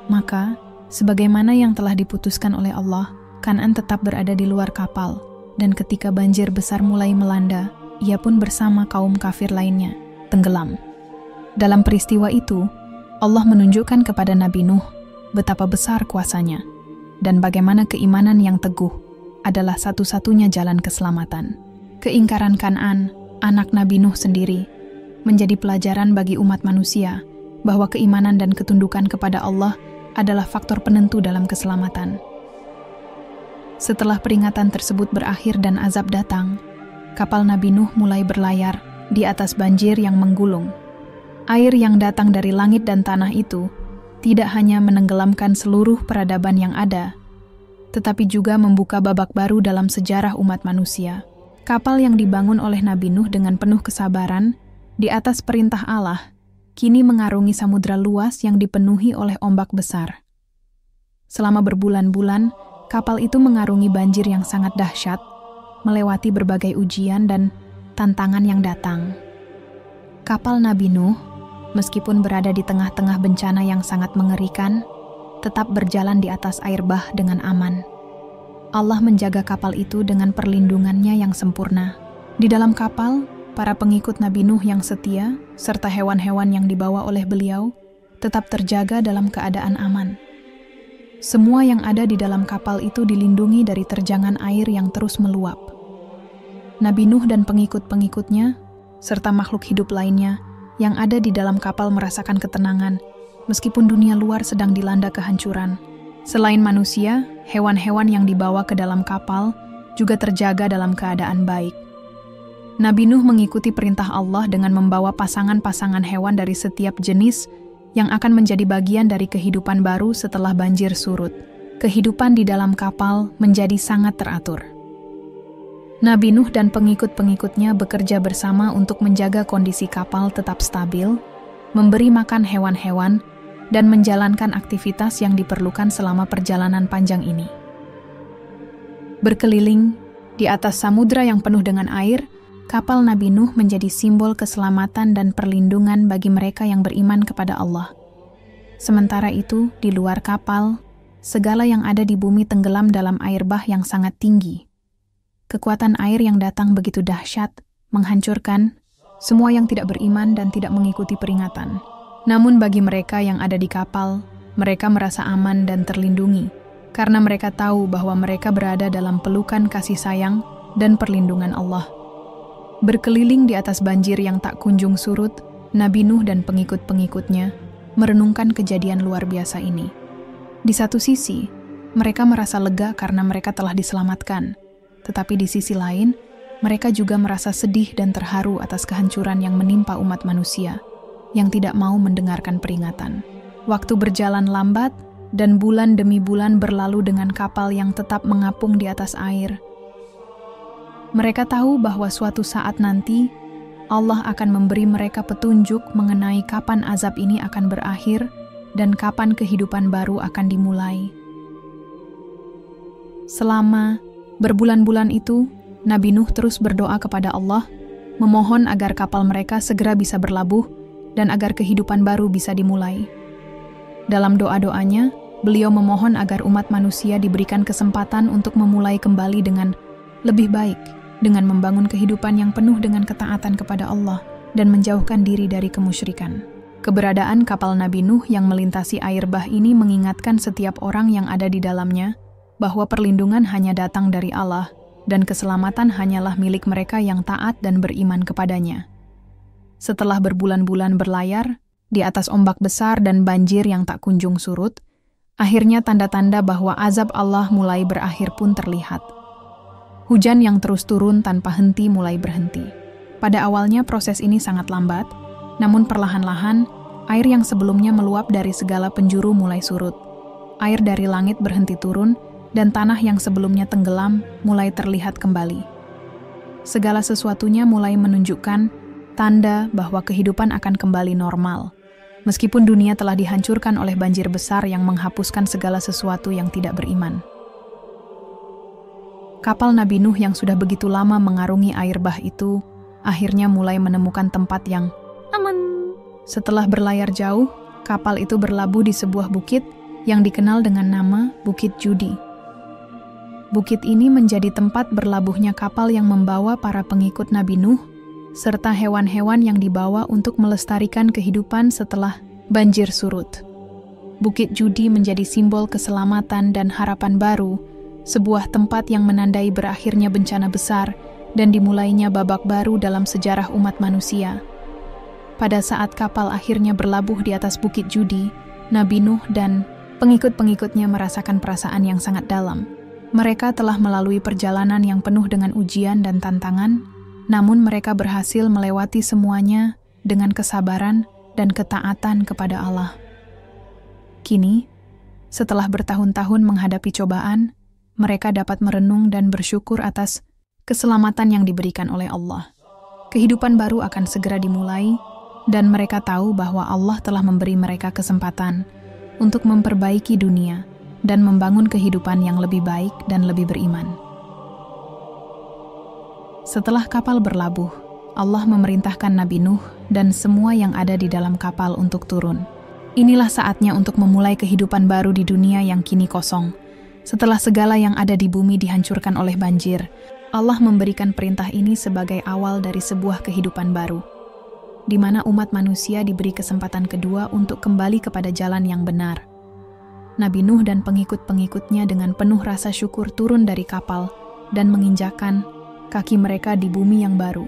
S1: Maka, sebagaimana yang telah diputuskan oleh Allah, Kan'an tetap berada di luar kapal, dan ketika banjir besar mulai melanda, ia pun bersama kaum kafir lainnya tenggelam. Dalam peristiwa itu, Allah menunjukkan kepada Nabi Nuh betapa besar kuasanya, dan bagaimana keimanan yang teguh adalah satu-satunya jalan keselamatan. Keingkaran Kan'an, anak Nabi Nuh sendiri, menjadi pelajaran bagi umat manusia bahwa keimanan dan ketundukan kepada Allah adalah faktor penentu dalam keselamatan. Setelah peringatan tersebut berakhir dan azab datang, kapal Nabi Nuh mulai berlayar di atas banjir yang menggulung. Air yang datang dari langit dan tanah itu tidak hanya menenggelamkan seluruh peradaban yang ada, tetapi juga membuka babak baru dalam sejarah umat manusia. Kapal yang dibangun oleh Nabi Nuh dengan penuh kesabaran, di atas perintah Allah, kini mengarungi samudra luas yang dipenuhi oleh ombak besar. Selama berbulan-bulan, kapal itu mengarungi banjir yang sangat dahsyat, melewati berbagai ujian dan tantangan yang datang. Kapal Nabi Nuh, meskipun berada di tengah-tengah bencana yang sangat mengerikan, tetap berjalan di atas air bah dengan aman. Allah menjaga kapal itu dengan perlindungannya yang sempurna. Di dalam kapal, para pengikut Nabi Nuh yang setia, serta hewan-hewan yang dibawa oleh beliau, tetap terjaga dalam keadaan aman. Semua yang ada di dalam kapal itu dilindungi dari terjangan air yang terus meluap. Nabi Nuh dan pengikut-pengikutnya, serta makhluk hidup lainnya, yang ada di dalam kapal merasakan ketenangan, meskipun dunia luar sedang dilanda kehancuran. Selain manusia, hewan-hewan yang dibawa ke dalam kapal juga terjaga dalam keadaan baik. Nabi Nuh mengikuti perintah Allah dengan membawa pasangan-pasangan hewan dari setiap jenis yang akan menjadi bagian dari kehidupan baru setelah banjir surut. Kehidupan di dalam kapal menjadi sangat teratur. Nabi Nuh dan pengikut-pengikutnya bekerja bersama untuk menjaga kondisi kapal tetap stabil, memberi makan hewan-hewan, dan menjalankan aktivitas yang diperlukan selama perjalanan panjang ini. Berkeliling di atas samudra yang penuh dengan air, kapal Nabi Nuh menjadi simbol keselamatan dan perlindungan bagi mereka yang beriman kepada Allah. Sementara itu, di luar kapal, segala yang ada di bumi tenggelam dalam air bah yang sangat tinggi. Kekuatan air yang datang begitu dahsyat, menghancurkan semua yang tidak beriman dan tidak mengikuti peringatan. Namun bagi mereka yang ada di kapal, mereka merasa aman dan terlindungi, karena mereka tahu bahwa mereka berada dalam pelukan kasih sayang dan perlindungan Allah. Berkeliling di atas banjir yang tak kunjung surut, Nabi Nuh dan pengikut-pengikutnya merenungkan kejadian luar biasa ini. Di satu sisi, mereka merasa lega karena mereka telah diselamatkan. Tetapi di sisi lain, mereka juga merasa sedih dan terharu atas kehancuran yang menimpa umat manusia yang tidak mau mendengarkan peringatan. Waktu berjalan lambat dan bulan demi bulan berlalu dengan kapal yang tetap mengapung di atas air. Mereka tahu bahwa suatu saat nanti Allah akan memberi mereka petunjuk mengenai kapan azab ini akan berakhir dan kapan kehidupan baru akan dimulai. Selama berbulan-bulan itu, Nabi Nuh terus berdoa kepada Allah, memohon agar kapal mereka segera bisa berlabuh dan agar kehidupan baru bisa dimulai. Dalam doa-doanya, beliau memohon agar umat manusia diberikan kesempatan untuk memulai kembali dengan lebih baik, dengan membangun kehidupan yang penuh dengan ketaatan kepada Allah dan menjauhkan diri dari kemusyrikan. Keberadaan kapal Nabi Nuh yang melintasi air bah ini mengingatkan setiap orang yang ada di dalamnya bahwa perlindungan hanya datang dari Allah dan keselamatan hanyalah milik mereka yang taat dan beriman kepadanya. Setelah berbulan-bulan berlayar di atas ombak besar dan banjir yang tak kunjung surut, akhirnya tanda-tanda bahwa azab Allah mulai berakhir pun terlihat. Hujan yang terus turun tanpa henti mulai berhenti. Pada awalnya proses ini sangat lambat, namun perlahan-lahan air yang sebelumnya meluap dari segala penjuru mulai surut. Air dari langit berhenti turun dan tanah yang sebelumnya tenggelam mulai terlihat kembali. Segala sesuatunya mulai menunjukkan tanda bahwa kehidupan akan kembali normal. Meskipun dunia telah dihancurkan oleh banjir besar yang menghapuskan segala sesuatu yang tidak beriman. Kapal Nabi Nuh yang sudah begitu lama mengarungi air bah itu, akhirnya mulai menemukan tempat yang aman. Setelah berlayar jauh, kapal itu berlabuh di sebuah bukit yang dikenal dengan nama Bukit Judi. Bukit ini menjadi tempat berlabuhnya kapal yang membawa para pengikut Nabi Nuh, serta hewan-hewan yang dibawa untuk melestarikan kehidupan setelah banjir surut. Bukit Judi menjadi simbol keselamatan dan harapan baru, sebuah tempat yang menandai berakhirnya bencana besar dan dimulainya babak baru dalam sejarah umat manusia. Pada saat kapal akhirnya berlabuh di atas Bukit Judi, Nabi Nuh dan pengikut-pengikutnya merasakan perasaan yang sangat dalam. Mereka telah melalui perjalanan yang penuh dengan ujian dan tantangan, namun mereka berhasil melewati semuanya dengan kesabaran dan ketaatan kepada Allah. Kini, setelah bertahun-tahun menghadapi cobaan, mereka dapat merenung dan bersyukur atas keselamatan yang diberikan oleh Allah. Kehidupan baru akan segera dimulai, dan mereka tahu bahwa Allah telah memberi mereka kesempatan untuk memperbaiki dunia dan membangun kehidupan yang lebih baik dan lebih beriman. Setelah kapal berlabuh, Allah memerintahkan Nabi Nuh dan semua yang ada di dalam kapal untuk turun. Inilah saatnya untuk memulai kehidupan baru di dunia yang kini kosong. Setelah segala yang ada di bumi dihancurkan oleh banjir, Allah memberikan perintah ini sebagai awal dari sebuah kehidupan baru, di mana umat manusia diberi kesempatan kedua untuk kembali kepada jalan yang benar. Nabi Nuh dan pengikut-pengikutnya dengan penuh rasa syukur turun dari kapal dan menginjakkan kaki mereka di bumi yang baru.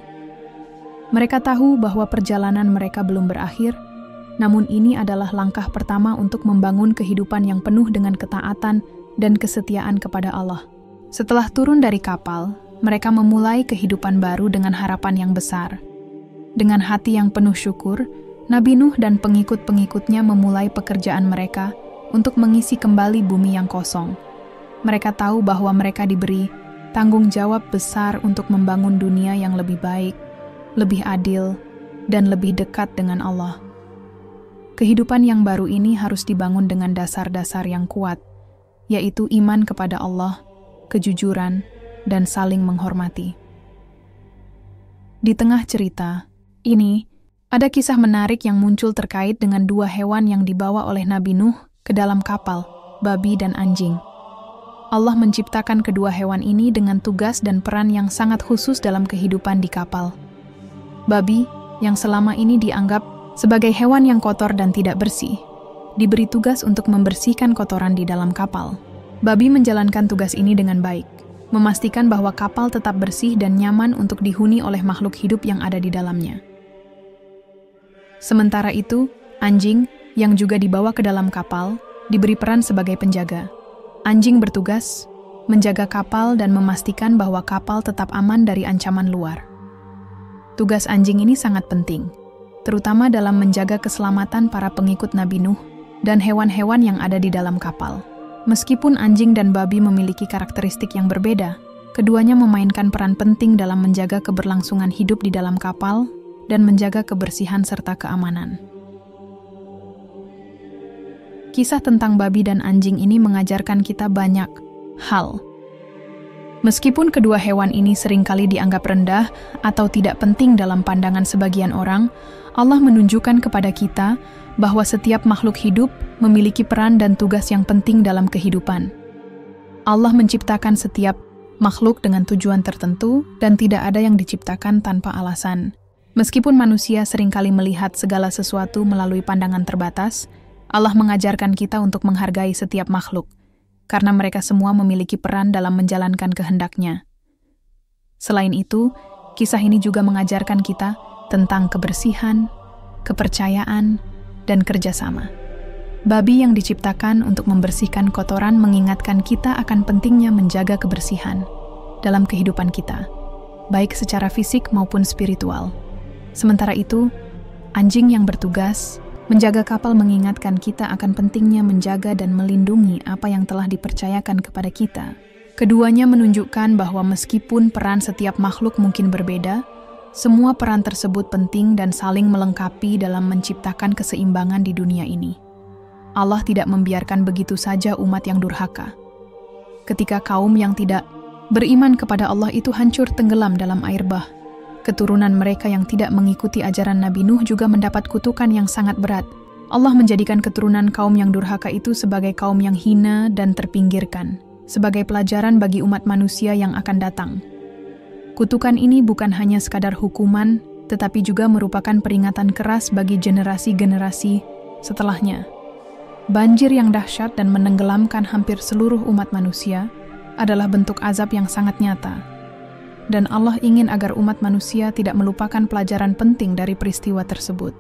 S1: Mereka tahu bahwa perjalanan mereka belum berakhir, namun ini adalah langkah pertama untuk membangun kehidupan yang penuh dengan ketaatan dan kesetiaan kepada Allah. Setelah turun dari kapal, mereka memulai kehidupan baru dengan harapan yang besar. Dengan hati yang penuh syukur, Nabi Nuh dan pengikut-pengikutnya memulai pekerjaan mereka untuk mengisi kembali bumi yang kosong. Mereka tahu bahwa mereka diberi tanggung jawab besar untuk membangun dunia yang lebih baik, lebih adil, dan lebih dekat dengan Allah. Kehidupan yang baru ini harus dibangun dengan dasar-dasar yang kuat, yaitu iman kepada Allah, kejujuran, dan saling menghormati. Di tengah cerita ini, ada kisah menarik yang muncul terkait dengan dua hewan yang dibawa oleh Nabi Nuh ke dalam kapal, babi dan anjing. Allah menciptakan kedua hewan ini dengan tugas dan peran yang sangat khusus dalam kehidupan di kapal. Babi, yang selama ini dianggap sebagai hewan yang kotor dan tidak bersih, diberi tugas untuk membersihkan kotoran di dalam kapal. Babi menjalankan tugas ini dengan baik, memastikan bahwa kapal tetap bersih dan nyaman untuk dihuni oleh makhluk hidup yang ada di dalamnya. Sementara itu, anjing, yang juga dibawa ke dalam kapal, diberi peran sebagai penjaga. Anjing bertugas menjaga kapal dan memastikan bahwa kapal tetap aman dari ancaman luar. Tugas anjing ini sangat penting, terutama dalam menjaga keselamatan para pengikut Nabi Nuh dan hewan-hewan yang ada di dalam kapal. Meskipun anjing dan babi memiliki karakteristik yang berbeda, keduanya memainkan peran penting dalam menjaga keberlangsungan hidup di dalam kapal dan menjaga kebersihan serta keamanan. Kisah tentang babi dan anjing ini mengajarkan kita banyak hal. Meskipun kedua hewan ini seringkali dianggap rendah atau tidak penting dalam pandangan sebagian orang, Allah menunjukkan kepada kita bahwa setiap makhluk hidup memiliki peran dan tugas yang penting dalam kehidupan. Allah menciptakan setiap makhluk dengan tujuan tertentu dan tidak ada yang diciptakan tanpa alasan. Meskipun manusia seringkali melihat segala sesuatu melalui pandangan terbatas, Allah mengajarkan kita untuk menghargai setiap makhluk, karena mereka semua memiliki peran dalam menjalankan kehendak-Nya. Selain itu, kisah ini juga mengajarkan kita tentang kebersihan, kepercayaan, dan kerjasama. Babi yang diciptakan untuk membersihkan kotoran mengingatkan kita akan pentingnya menjaga kebersihan dalam kehidupan kita, baik secara fisik maupun spiritual. Sementara itu, anjing yang bertugas menjaga kapal mengingatkan kita akan pentingnya menjaga dan melindungi apa yang telah dipercayakan kepada kita. Keduanya menunjukkan bahwa meskipun peran setiap makhluk mungkin berbeda, semua peran tersebut penting dan saling melengkapi dalam menciptakan keseimbangan di dunia ini. Allah tidak membiarkan begitu saja umat yang durhaka. Ketika kaum yang tidak beriman kepada Allah itu hancur tenggelam dalam air bah, keturunan mereka yang tidak mengikuti ajaran Nabi Nuh juga mendapat kutukan yang sangat berat. Allah menjadikan keturunan kaum yang durhaka itu sebagai kaum yang hina dan terpinggirkan, sebagai pelajaran bagi umat manusia yang akan datang. Kutukan ini bukan hanya sekadar hukuman, tetapi juga merupakan peringatan keras bagi generasi-generasi setelahnya. Banjir yang dahsyat dan menenggelamkan hampir seluruh umat manusia adalah bentuk azab yang sangat nyata. Dan Allah ingin agar umat manusia tidak melupakan pelajaran penting dari peristiwa tersebut.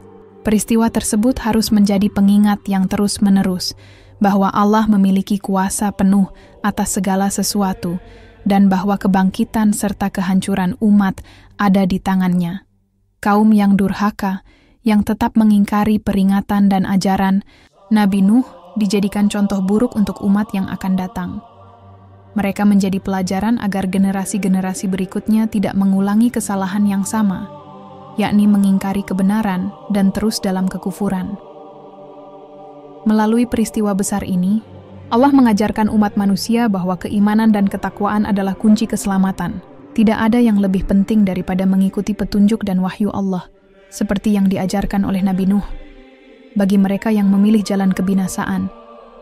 S1: Peristiwa tersebut harus menjadi pengingat yang terus-menerus bahwa Allah memiliki kuasa penuh atas segala sesuatu, dan bahwa kebangkitan serta kehancuran umat ada di tangan-Nya. Kaum yang durhaka, yang tetap mengingkari peringatan dan ajaran Nabi Nuh dijadikan contoh buruk untuk umat yang akan datang. Mereka menjadi pelajaran agar generasi-generasi berikutnya tidak mengulangi kesalahan yang sama, yakni mengingkari kebenaran dan terus dalam kekufuran. Melalui peristiwa besar ini, Allah mengajarkan umat manusia bahwa keimanan dan ketakwaan adalah kunci keselamatan. Tidak ada yang lebih penting daripada mengikuti petunjuk dan wahyu Allah, seperti yang diajarkan oleh Nabi Nuh. Bagi mereka yang memilih jalan kebinasaan,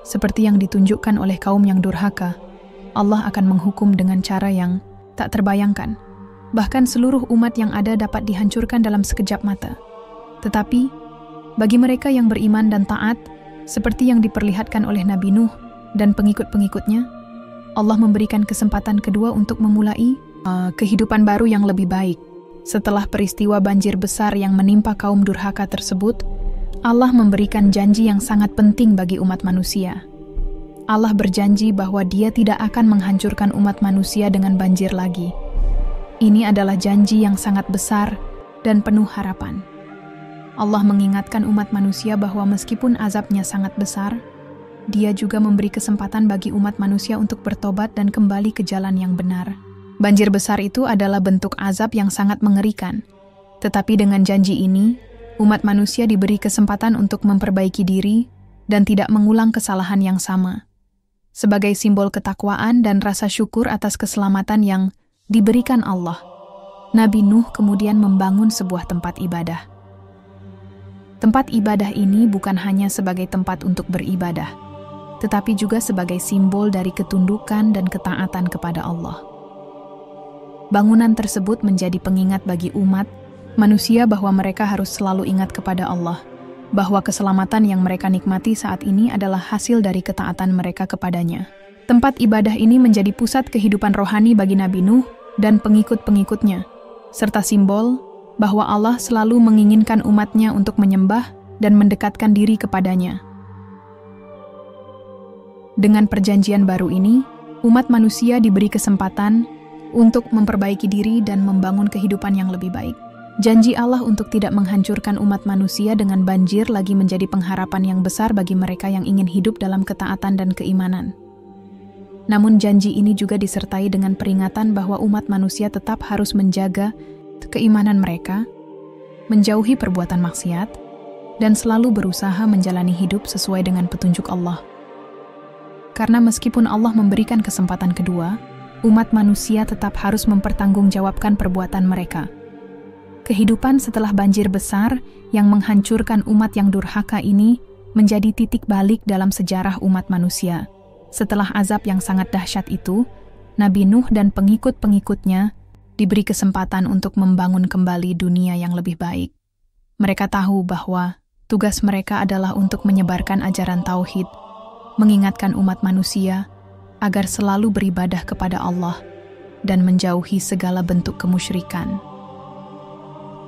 S1: seperti yang ditunjukkan oleh kaum yang durhaka, Allah akan menghukum dengan cara yang tak terbayangkan. Bahkan seluruh umat yang ada dapat dihancurkan dalam sekejap mata. Tetapi, bagi mereka yang beriman dan taat, seperti yang diperlihatkan oleh Nabi Nuh dan pengikut-pengikutnya, Allah memberikan kesempatan kedua untuk memulai kehidupan baru yang lebih baik. Setelah peristiwa banjir besar yang menimpa kaum durhaka tersebut, Allah memberikan janji yang sangat penting bagi umat manusia. Allah berjanji bahwa Dia tidak akan menghancurkan umat manusia dengan banjir lagi. Ini adalah janji yang sangat besar dan penuh harapan. Allah mengingatkan umat manusia bahwa meskipun azabnya sangat besar, Dia juga memberi kesempatan bagi umat manusia untuk bertobat dan kembali ke jalan yang benar. Banjir besar itu adalah bentuk azab yang sangat mengerikan. Tetapi dengan janji ini, umat manusia diberi kesempatan untuk memperbaiki diri dan tidak mengulang kesalahan yang sama. Sebagai simbol ketakwaan dan rasa syukur atas keselamatan yang diberikan Allah, Nabi Nuh kemudian membangun sebuah tempat ibadah. Tempat ibadah ini bukan hanya sebagai tempat untuk beribadah, tetapi juga sebagai simbol dari ketundukan dan ketaatan kepada Allah. Bangunan tersebut menjadi pengingat bagi umat manusia bahwa mereka harus selalu ingat kepada Allah, bahwa keselamatan yang mereka nikmati saat ini adalah hasil dari ketaatan mereka kepadanya. Tempat ibadah ini menjadi pusat kehidupan rohani bagi Nabi Nuh dan pengikut-pengikutnya, serta simbol bahwa Allah selalu menginginkan umatnya untuk menyembah dan mendekatkan diri kepadanya. Dengan perjanjian baru ini, umat manusia diberi kesempatan untuk memperbaiki diri dan membangun kehidupan yang lebih baik. Janji Allah untuk tidak menghancurkan umat manusia dengan banjir lagi menjadi pengharapan yang besar bagi mereka yang ingin hidup dalam ketaatan dan keimanan. Namun janji ini juga disertai dengan peringatan bahwa umat manusia tetap harus menjaga keimanan mereka, menjauhi perbuatan maksiat, dan selalu berusaha menjalani hidup sesuai dengan petunjuk Allah. Karena meskipun Allah memberikan kesempatan kedua, umat manusia tetap harus mempertanggungjawabkan perbuatan mereka. Kehidupan setelah banjir besar yang menghancurkan umat yang durhaka ini menjadi titik balik dalam sejarah umat manusia. Setelah azab yang sangat dahsyat itu, Nabi Nuh dan pengikut-pengikutnya diberi kesempatan untuk membangun kembali dunia yang lebih baik. Mereka tahu bahwa tugas mereka adalah untuk menyebarkan ajaran tauhid, mengingatkan umat manusia agar selalu beribadah kepada Allah dan menjauhi segala bentuk kemusyrikan.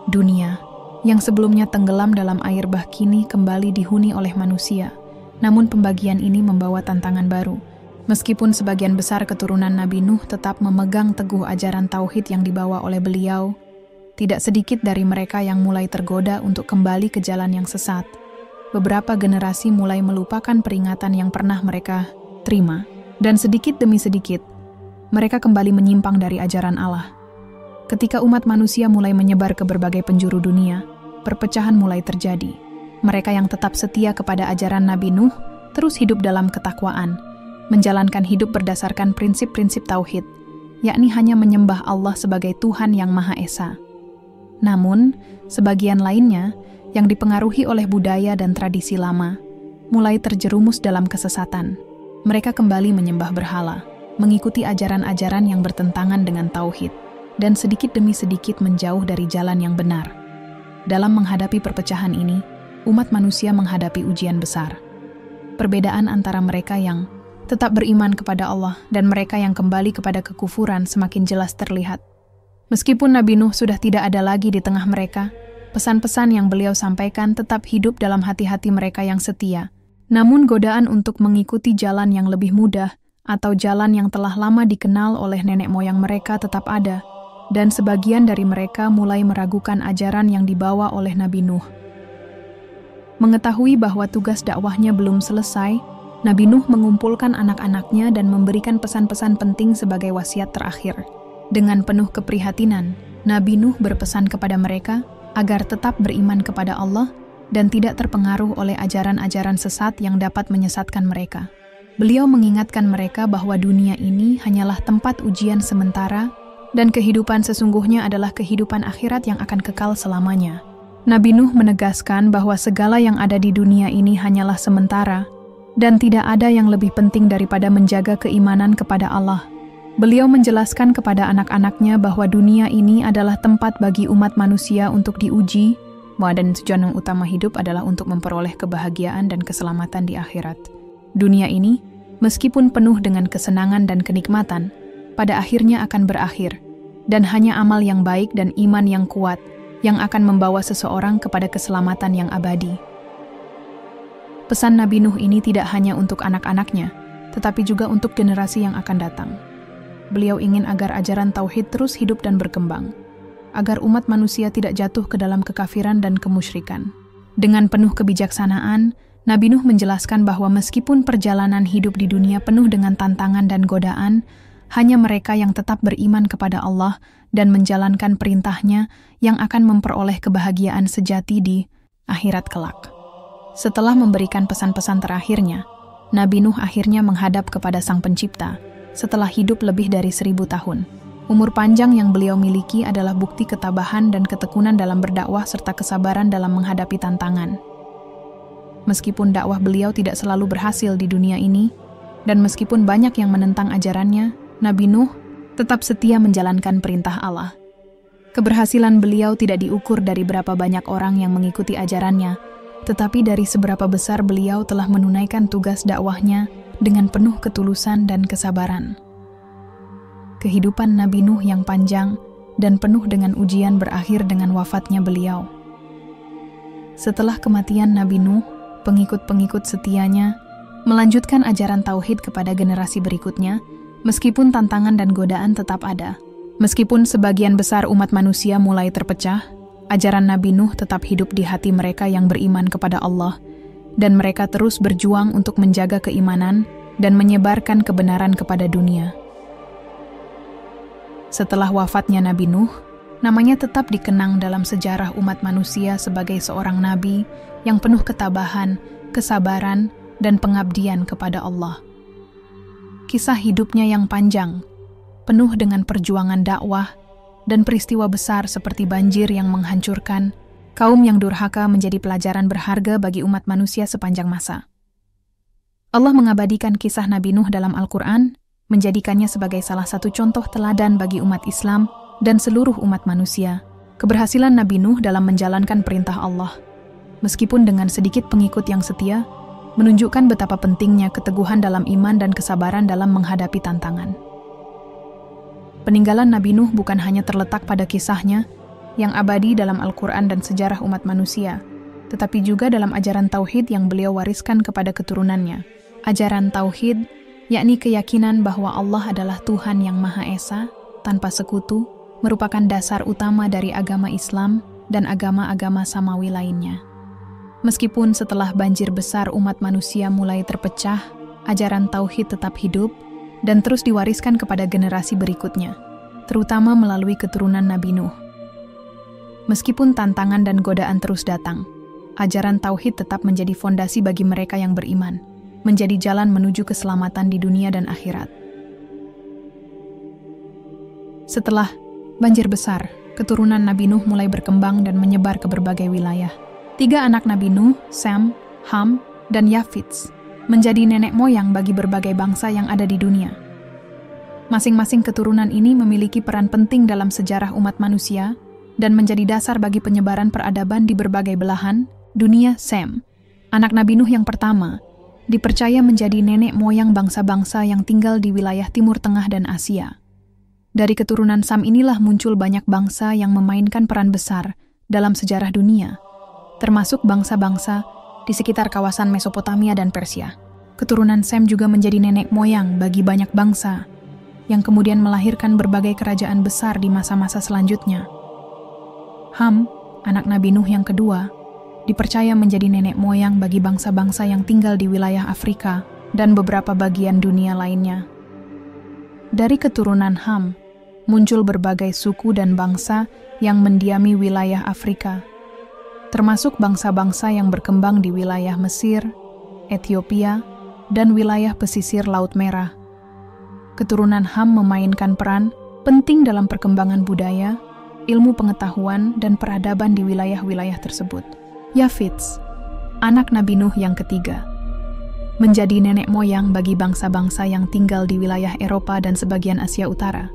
S1: Dunia yang sebelumnya tenggelam dalam air bah kini kembali dihuni oleh manusia. Namun pembagian ini membawa tantangan baru. Meskipun sebagian besar keturunan Nabi Nuh tetap memegang teguh ajaran tauhid yang dibawa oleh beliau, tidak sedikit dari mereka yang mulai tergoda untuk kembali ke jalan yang sesat. Beberapa generasi mulai melupakan peringatan yang pernah mereka terima, dan sedikit demi sedikit, mereka kembali menyimpang dari ajaran Allah. Ketika umat manusia mulai menyebar ke berbagai penjuru dunia, perpecahan mulai terjadi. Mereka yang tetap setia kepada ajaran Nabi Nuh terus hidup dalam ketakwaan, menjalankan hidup berdasarkan prinsip-prinsip tauhid, yakni hanya menyembah Allah sebagai Tuhan yang Maha Esa. Namun, sebagian lainnya yang dipengaruhi oleh budaya dan tradisi lama, mulai terjerumus dalam kesesatan. Mereka kembali menyembah berhala, mengikuti ajaran-ajaran yang bertentangan dengan tauhid, dan sedikit demi sedikit menjauh dari jalan yang benar. Dalam menghadapi perpecahan ini, umat manusia menghadapi ujian besar. Perbedaan antara mereka yang tetap beriman kepada Allah dan mereka yang kembali kepada kekufuran semakin jelas terlihat. Meskipun Nabi Nuh sudah tidak ada lagi di tengah mereka, pesan-pesan yang beliau sampaikan tetap hidup dalam hati-hati mereka yang setia. Namun godaan untuk mengikuti jalan yang lebih mudah atau jalan yang telah lama dikenal oleh nenek moyang mereka tetap ada, dan sebagian dari mereka mulai meragukan ajaran yang dibawa oleh Nabi Nuh. Mengetahui bahwa tugas dakwahnya belum selesai, Nabi Nuh mengumpulkan anak-anaknya dan memberikan pesan-pesan penting sebagai wasiat terakhir. Dengan penuh keprihatinan, Nabi Nuh berpesan kepada mereka agar tetap beriman kepada Allah dan tidak terpengaruh oleh ajaran-ajaran sesat yang dapat menyesatkan mereka. Beliau mengingatkan mereka bahwa dunia ini hanyalah tempat ujian sementara dan kehidupan sesungguhnya adalah kehidupan akhirat yang akan kekal selamanya. Nabi Nuh menegaskan bahwa segala yang ada di dunia ini hanyalah sementara dan tidak ada yang lebih penting daripada menjaga keimanan kepada Allah. Beliau menjelaskan kepada anak-anaknya bahwa dunia ini adalah tempat bagi umat manusia untuk diuji, dan tujuan utama hidup adalah untuk memperoleh kebahagiaan dan keselamatan di akhirat. Dunia ini, meskipun penuh dengan kesenangan dan kenikmatan, pada akhirnya akan berakhir, dan hanya amal yang baik dan iman yang kuat yang akan membawa seseorang kepada keselamatan yang abadi. Pesan Nabi Nuh ini tidak hanya untuk anak-anaknya, tetapi juga untuk generasi yang akan datang. beliau ingin agar ajaran tauhid terus hidup dan berkembang, agar umat manusia tidak jatuh ke dalam kekafiran dan kemusyrikan. Dengan penuh kebijaksanaan, Nabi Nuh menjelaskan bahwa meskipun perjalanan hidup di dunia penuh dengan tantangan dan godaan, hanya mereka yang tetap beriman kepada Allah dan menjalankan perintahnya yang akan memperoleh kebahagiaan sejati di akhirat kelak. Setelah memberikan pesan-pesan terakhirnya, Nabi Nuh akhirnya menghadap kepada Sang Pencipta setelah hidup lebih dari 1000 tahun. Umur panjang yang beliau miliki adalah bukti ketabahan dan ketekunan dalam berdakwah serta kesabaran dalam menghadapi tantangan. Meskipun dakwah beliau tidak selalu berhasil di dunia ini, dan meskipun banyak yang menentang ajarannya, Nabi Nuh tetap setia menjalankan perintah Allah. Keberhasilan beliau tidak diukur dari berapa banyak orang yang mengikuti ajarannya, tetapi dari seberapa besar beliau telah menunaikan tugas dakwahnya dengan penuh ketulusan dan kesabaran. Kehidupan Nabi Nuh yang panjang dan penuh dengan ujian berakhir dengan wafatnya beliau. Setelah kematian Nabi Nuh, pengikut-pengikut setianya melanjutkan ajaran tauhid kepada generasi berikutnya, meskipun tantangan dan godaan tetap ada. Meskipun sebagian besar umat manusia mulai terpecah, ajaran Nabi Nuh tetap hidup di hati mereka yang beriman kepada Allah, dan mereka terus berjuang untuk menjaga keimanan dan menyebarkan kebenaran kepada dunia. Setelah wafatnya Nabi Nuh, namanya tetap dikenang dalam sejarah umat manusia sebagai seorang nabi yang penuh ketabahan, kesabaran, dan pengabdian kepada Allah. Kisah hidupnya yang panjang, penuh dengan perjuangan dakwah, dan peristiwa besar seperti banjir yang menghancurkan, kaum yang durhaka menjadi pelajaran berharga bagi umat manusia sepanjang masa. Allah mengabadikan kisah Nabi Nuh dalam Al-Quran, menjadikannya sebagai salah satu contoh teladan bagi umat Islam dan seluruh umat manusia. Keberhasilan Nabi Nuh dalam menjalankan perintah Allah, meskipun dengan sedikit pengikut yang setia, menunjukkan betapa pentingnya keteguhan dalam iman dan kesabaran dalam menghadapi tantangan. Peninggalan Nabi Nuh bukan hanya terletak pada kisahnya yang abadi dalam Al-Quran dan sejarah umat manusia, tetapi juga dalam ajaran tauhid yang beliau wariskan kepada keturunannya. Ajaran tauhid, yakni keyakinan bahwa Allah adalah Tuhan yang Maha Esa, tanpa sekutu, merupakan dasar utama dari agama Islam dan agama-agama samawi lainnya. Meskipun setelah banjir besar umat manusia mulai terpecah, ajaran tauhid tetap hidup dan terus diwariskan kepada generasi berikutnya, terutama melalui keturunan Nabi Nuh. Meskipun tantangan dan godaan terus datang, ajaran tauhid tetap menjadi fondasi bagi mereka yang beriman, menjadi jalan menuju keselamatan di dunia dan akhirat. Setelah banjir besar, keturunan Nabi Nuh mulai berkembang dan menyebar ke berbagai wilayah. 3 anak Nabi Nuh, Sem, Ham, dan Yafits, menjadi nenek moyang bagi berbagai bangsa yang ada di dunia. Masing-masing keturunan ini memiliki peran penting dalam sejarah umat manusia dan menjadi dasar bagi penyebaran peradaban di berbagai belahan dunia. Sem, anak Nabi Nuh yang pertama, dipercaya menjadi nenek moyang bangsa-bangsa yang tinggal di wilayah Timur Tengah dan Asia. Dari keturunan Sam inilah muncul banyak bangsa yang memainkan peran besar dalam sejarah dunia, termasuk bangsa-bangsa di sekitar kawasan Mesopotamia dan Persia. Keturunan Sem juga menjadi nenek moyang bagi banyak bangsa, yang kemudian melahirkan berbagai kerajaan besar di masa-masa selanjutnya. Ham, anak Nabi Nuh yang kedua, dipercaya menjadi nenek moyang bagi bangsa-bangsa yang tinggal di wilayah Afrika dan beberapa bagian dunia lainnya. Dari keturunan Ham, muncul berbagai suku dan bangsa yang mendiami wilayah Afrika, termasuk bangsa-bangsa yang berkembang di wilayah Mesir, Ethiopia, dan wilayah pesisir Laut Merah. Keturunan Ham memainkan peran penting dalam perkembangan budaya, ilmu pengetahuan, dan peradaban di wilayah-wilayah tersebut. Yafits, anak Nabi Nuh yang ketiga, menjadi nenek moyang bagi bangsa-bangsa yang tinggal di wilayah Eropa dan sebagian Asia Utara.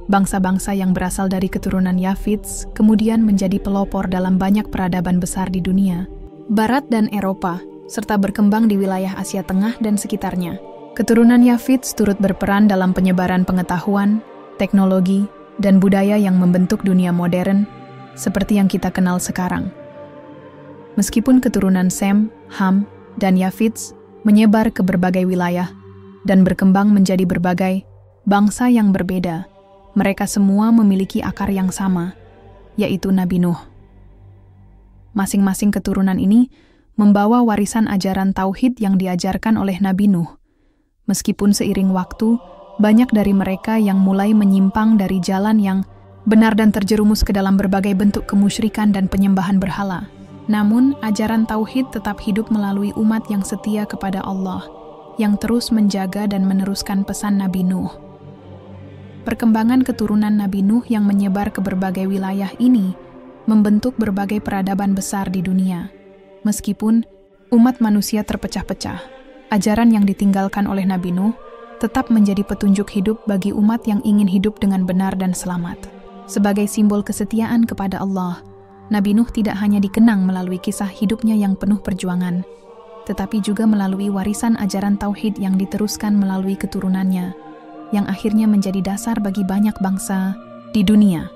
S1: Bangsa-bangsa yang berasal dari keturunan Yafits kemudian menjadi pelopor dalam banyak peradaban besar di dunia, Barat dan Eropa, serta berkembang di wilayah Asia Tengah dan sekitarnya. Keturunan Yafits turut berperan dalam penyebaran pengetahuan, teknologi, dan budaya yang membentuk dunia modern, seperti yang kita kenal sekarang. Meskipun keturunan Sem, Ham, dan Yafits menyebar ke berbagai wilayah dan berkembang menjadi berbagai bangsa yang berbeda. Mereka semua memiliki akar yang sama, yaitu Nabi Nuh. Masing-masing keturunan ini membawa warisan ajaran tauhid yang diajarkan oleh Nabi Nuh. Meskipun seiring waktu, banyak dari mereka yang mulai menyimpang dari jalan yang benar dan terjerumus ke dalam berbagai bentuk kemusyrikan dan penyembahan berhala. Namun, ajaran tauhid tetap hidup melalui umat yang setia kepada Allah, yang terus menjaga dan meneruskan pesan Nabi Nuh. Perkembangan keturunan Nabi Nuh yang menyebar ke berbagai wilayah ini membentuk berbagai peradaban besar di dunia. Meskipun umat manusia terpecah-pecah, ajaran yang ditinggalkan oleh Nabi Nuh tetap menjadi petunjuk hidup bagi umat yang ingin hidup dengan benar dan selamat. Sebagai simbol kesetiaan kepada Allah, Nabi Nuh tidak hanya dikenang melalui kisah hidupnya yang penuh perjuangan, tetapi juga melalui warisan ajaran tauhid yang diteruskan melalui keturunannya, yang akhirnya menjadi dasar bagi banyak bangsa di dunia.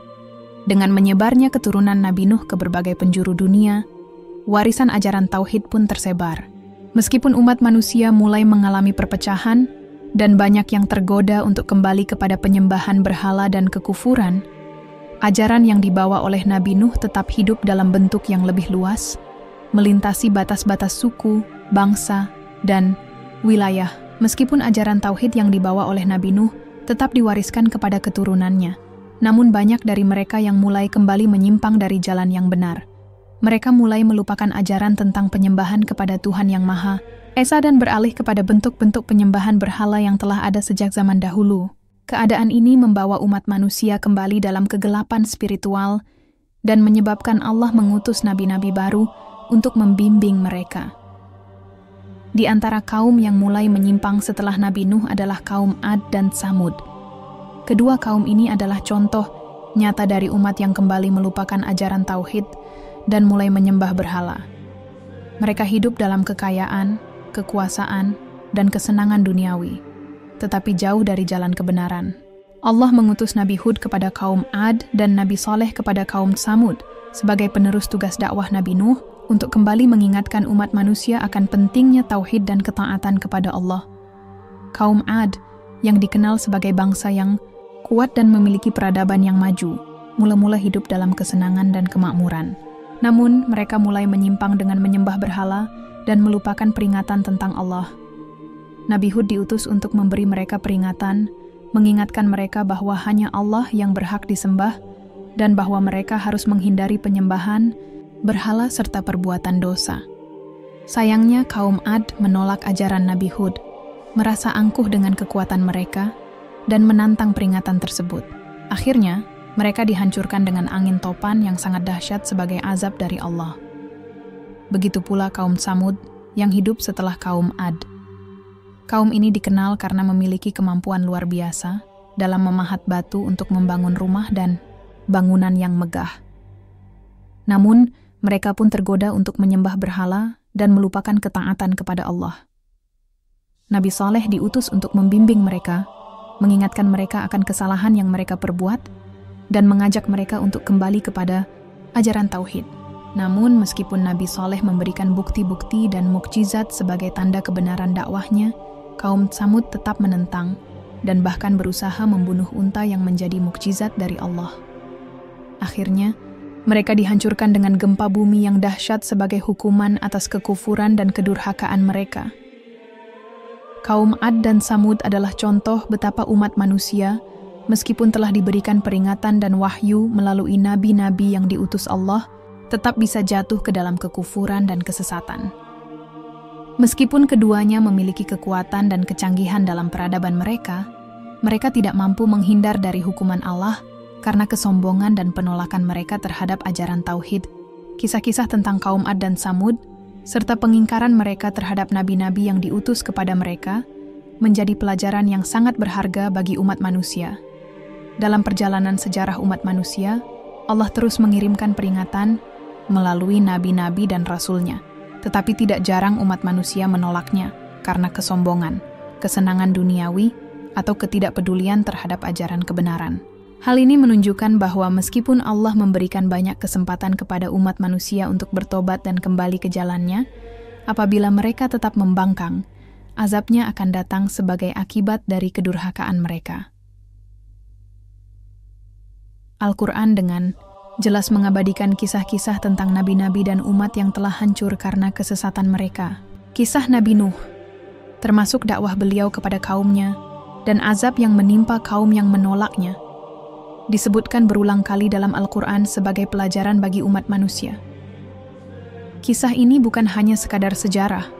S1: Dengan menyebarnya keturunan Nabi Nuh ke berbagai penjuru dunia, warisan ajaran tauhid pun tersebar. Meskipun umat manusia mulai mengalami perpecahan dan banyak yang tergoda untuk kembali kepada penyembahan berhala dan kekufuran, ajaran yang dibawa oleh Nabi Nuh tetap hidup dalam bentuk yang lebih luas, melintasi batas-batas suku, bangsa, dan wilayah. Meskipun ajaran tauhid yang dibawa oleh Nabi Nuh tetap diwariskan kepada keturunannya, namun banyak dari mereka yang mulai kembali menyimpang dari jalan yang benar. Mereka mulai melupakan ajaran tentang penyembahan kepada Tuhan Yang Maha Esa dan beralih kepada bentuk-bentuk penyembahan berhala yang telah ada sejak zaman dahulu. Keadaan ini membawa umat manusia kembali dalam kegelapan spiritual dan menyebabkan Allah mengutus nabi-nabi baru untuk membimbing mereka. Di antara kaum yang mulai menyimpang setelah Nabi Nuh adalah kaum Ad dan Tsamud. Kedua kaum ini adalah contoh nyata dari umat yang kembali melupakan ajaran tauhid dan mulai menyembah berhala. Mereka hidup dalam kekayaan, kekuasaan, dan kesenangan duniawi, tetapi jauh dari jalan kebenaran. Allah mengutus Nabi Hud kepada kaum Ad dan Nabi Saleh kepada kaum Tsamud sebagai penerus tugas dakwah Nabi Nuh untuk kembali mengingatkan umat manusia akan pentingnya tauhid dan ketaatan kepada Allah. Kaum Ad, yang dikenal sebagai bangsa yang kuat dan memiliki peradaban yang maju, mula-mula hidup dalam kesenangan dan kemakmuran. Namun, mereka mulai menyimpang dengan menyembah berhala dan melupakan peringatan tentang Allah. Nabi Hud diutus untuk memberi mereka peringatan, mengingatkan mereka bahwa hanya Allah yang berhak disembah dan bahwa mereka harus menghindari penyembahan berhala serta perbuatan dosa. Sayangnya kaum Ad menolak ajaran Nabi Hud, merasa angkuh dengan kekuatan mereka, dan menantang peringatan tersebut. Akhirnya, mereka dihancurkan dengan angin topan yang sangat dahsyat sebagai azab dari Allah. Begitu pula kaum Tsamud yang hidup setelah kaum Ad. Kaum ini dikenal karena memiliki kemampuan luar biasa dalam memahat batu untuk membangun rumah dan bangunan yang megah. Namun, mereka pun tergoda untuk menyembah berhala dan melupakan ketaatan kepada Allah. Nabi Saleh diutus untuk membimbing mereka, mengingatkan mereka akan kesalahan yang mereka perbuat, dan mengajak mereka untuk kembali kepada ajaran tauhid. Namun, meskipun Nabi Saleh memberikan bukti-bukti dan mukjizat sebagai tanda kebenaran dakwahnya, kaum Tsamud tetap menentang dan bahkan berusaha membunuh unta yang menjadi mukjizat dari Allah. Akhirnya, mereka dihancurkan dengan gempa bumi yang dahsyat sebagai hukuman atas kekufuran dan kedurhakaan mereka. Kaum Ad dan Tsamud adalah contoh betapa umat manusia, meskipun telah diberikan peringatan dan wahyu melalui nabi-nabi yang diutus Allah, tetap bisa jatuh ke dalam kekufuran dan kesesatan. Meskipun keduanya memiliki kekuatan dan kecanggihan dalam peradaban mereka, mereka tidak mampu menghindar dari hukuman Allah karena kesombongan dan penolakan mereka terhadap ajaran tauhid. Kisah-kisah tentang kaum Ad dan Tsamud, serta pengingkaran mereka terhadap nabi-nabi yang diutus kepada mereka, menjadi pelajaran yang sangat berharga bagi umat manusia. Dalam perjalanan sejarah umat manusia, Allah terus mengirimkan peringatan melalui nabi-nabi dan rasulnya, tetapi tidak jarang umat manusia menolaknya karena kesombongan, kesenangan duniawi, atau ketidakpedulian terhadap ajaran kebenaran. Hal ini menunjukkan bahwa meskipun Allah memberikan banyak kesempatan kepada umat manusia untuk bertobat dan kembali ke jalannya, apabila mereka tetap membangkang, azabnya akan datang sebagai akibat dari kedurhakaan mereka. Al-Quran dengan jelas mengabadikan kisah-kisah tentang nabi-nabi dan umat yang telah hancur karena kesesatan mereka. Kisah Nabi Nuh, termasuk dakwah beliau kepada kaumnya, dan azab yang menimpa kaum yang menolaknya, disebutkan berulang kali dalam Al-Quran sebagai pelajaran bagi umat manusia. Kisah ini bukan hanya sekadar sejarah,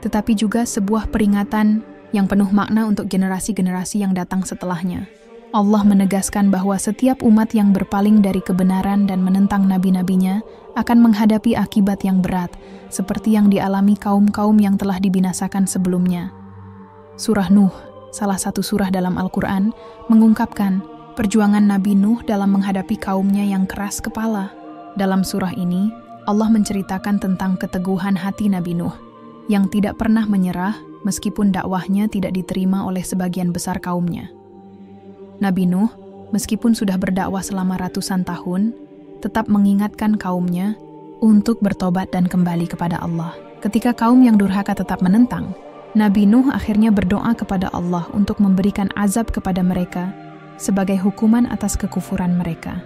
S1: tetapi juga sebuah peringatan yang penuh makna untuk generasi-generasi yang datang setelahnya. Allah menegaskan bahwa setiap umat yang berpaling dari kebenaran dan menentang nabi-nabinya akan menghadapi akibat yang berat, seperti yang dialami kaum-kaum yang telah dibinasakan sebelumnya. Surah Nuh, salah satu surah dalam Al-Quran, mengungkapkan perjuangan Nabi Nuh dalam menghadapi kaumnya yang keras kepala. Dalam surah ini, Allah menceritakan tentang keteguhan hati Nabi Nuh, yang tidak pernah menyerah meskipun dakwahnya tidak diterima oleh sebagian besar kaumnya. Nabi Nuh, meskipun sudah berdakwah selama ratusan tahun, tetap mengingatkan kaumnya untuk bertobat dan kembali kepada Allah. Ketika kaum yang durhaka tetap menentang, Nabi Nuh akhirnya berdoa kepada Allah untuk memberikan azab kepada mereka sebagai hukuman atas kekufuran mereka.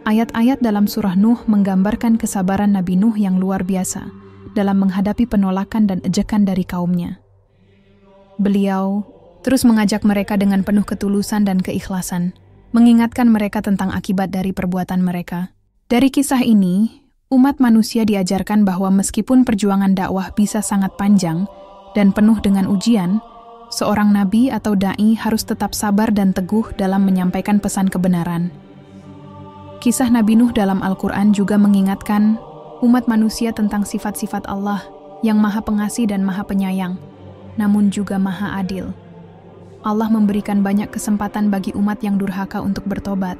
S1: Ayat-ayat dalam surah Nuh menggambarkan kesabaran Nabi Nuh yang luar biasa dalam menghadapi penolakan dan ejekan dari kaumnya. Beliau terus mengajak mereka dengan penuh ketulusan dan keikhlasan, mengingatkan mereka tentang akibat dari perbuatan mereka. Dari kisah ini, umat manusia diajarkan bahwa meskipun perjuangan dakwah bisa sangat panjang dan penuh dengan ujian, seorang nabi atau dai harus tetap sabar dan teguh dalam menyampaikan pesan kebenaran. Kisah Nabi Nuh dalam Al-Quran juga mengingatkan umat manusia tentang sifat-sifat Allah yang Maha Pengasih dan Maha Penyayang, namun juga Maha Adil. Allah memberikan banyak kesempatan bagi umat yang durhaka untuk bertobat,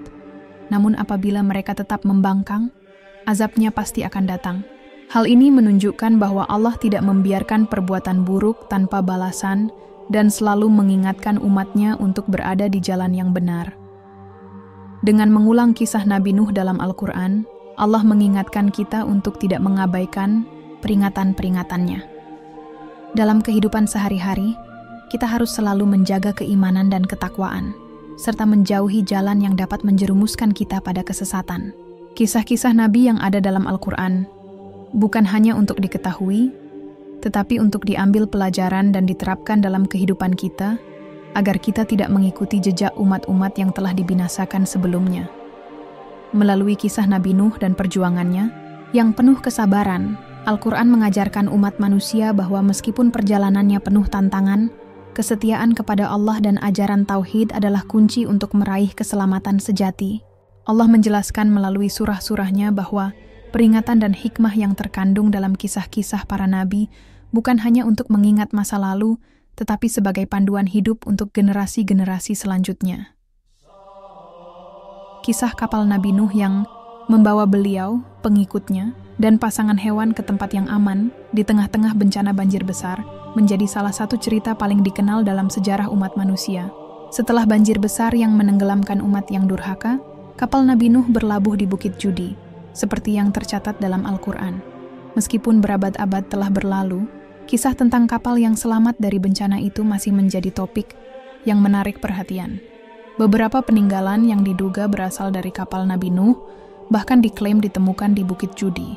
S1: namun apabila mereka tetap membangkang, azabnya pasti akan datang. Hal ini menunjukkan bahwa Allah tidak membiarkan perbuatan buruk tanpa balasan dan selalu mengingatkan umatnya untuk berada di jalan yang benar. Dengan mengulang kisah Nabi Nuh dalam Al-Quran, Allah mengingatkan kita untuk tidak mengabaikan peringatan-peringatannya. Dalam kehidupan sehari-hari, kita harus selalu menjaga keimanan dan ketakwaan, serta menjauhi jalan yang dapat menjerumuskan kita pada kesesatan. Kisah-kisah Nabi yang ada dalam Al-Quran bukan hanya untuk diketahui, tetapi untuk diambil pelajaran dan diterapkan dalam kehidupan kita, agar kita tidak mengikuti jejak umat-umat yang telah dibinasakan sebelumnya. Melalui kisah Nabi Nuh dan perjuangannya, yang penuh kesabaran, Al-Quran mengajarkan umat manusia bahwa meskipun perjalanannya penuh tantangan, kesetiaan kepada Allah dan ajaran Tauhid adalah kunci untuk meraih keselamatan sejati. Allah menjelaskan melalui surah-surahnya bahwa peringatan dan hikmah yang terkandung dalam kisah-kisah para nabi bukan hanya untuk mengingat masa lalu, tetapi sebagai panduan hidup untuk generasi-generasi selanjutnya. Kisah kapal Nabi Nuh yang membawa beliau, pengikutnya, dan pasangan hewan ke tempat yang aman di tengah-tengah bencana banjir besar menjadi salah satu cerita paling dikenal dalam sejarah umat manusia. Setelah banjir besar yang menenggelamkan umat yang durhaka, kapal Nabi Nuh berlabuh di Bukit Judi, seperti yang tercatat dalam Al-Quran. Meskipun berabad-abad telah berlalu, kisah tentang kapal yang selamat dari bencana itu masih menjadi topik yang menarik perhatian. Beberapa peninggalan yang diduga berasal dari kapal Nabi Nuh bahkan diklaim ditemukan di Bukit Judi,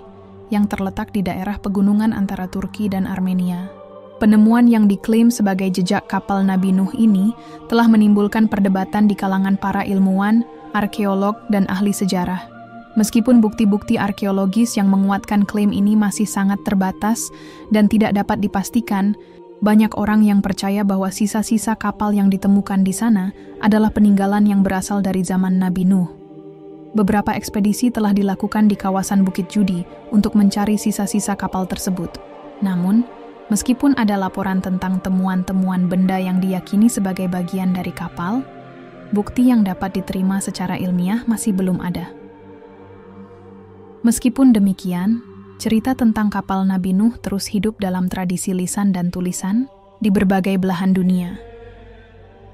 S1: yang terletak di daerah pegunungan antara Turki dan Armenia. Penemuan yang diklaim sebagai jejak kapal Nabi Nuh ini telah menimbulkan perdebatan di kalangan para ilmuwan, arkeolog, dan ahli sejarah. Meskipun bukti-bukti arkeologis yang menguatkan klaim ini masih sangat terbatas dan tidak dapat dipastikan, banyak orang yang percaya bahwa sisa-sisa kapal yang ditemukan di sana adalah peninggalan yang berasal dari zaman Nabi Nuh. Beberapa ekspedisi telah dilakukan di kawasan Bukit Judi untuk mencari sisa-sisa kapal tersebut. Namun, meskipun ada laporan tentang temuan-temuan benda yang diyakini sebagai bagian dari kapal, bukti yang dapat diterima secara ilmiah masih belum ada. Meskipun demikian, cerita tentang kapal Nabi Nuh terus hidup dalam tradisi lisan dan tulisan di berbagai belahan dunia.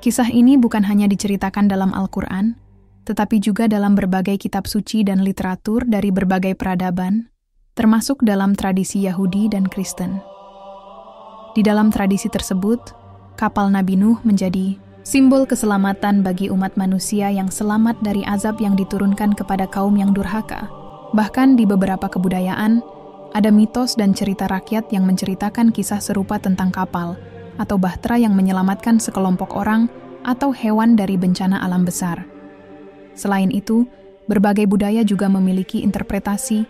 S1: Kisah ini bukan hanya diceritakan dalam Al-Quran, tetapi juga dalam berbagai kitab suci dan literatur dari berbagai peradaban, termasuk dalam tradisi Yahudi dan Kristen. Di dalam tradisi tersebut, kapal Nabi Nuh menjadi simbol keselamatan bagi umat manusia yang selamat dari azab yang diturunkan kepada kaum yang durhaka. Bahkan di beberapa kebudayaan, ada mitos dan cerita rakyat yang menceritakan kisah serupa tentang kapal atau bahtera yang menyelamatkan sekelompok orang atau hewan dari bencana alam besar. Selain itu, berbagai budaya juga memiliki interpretasi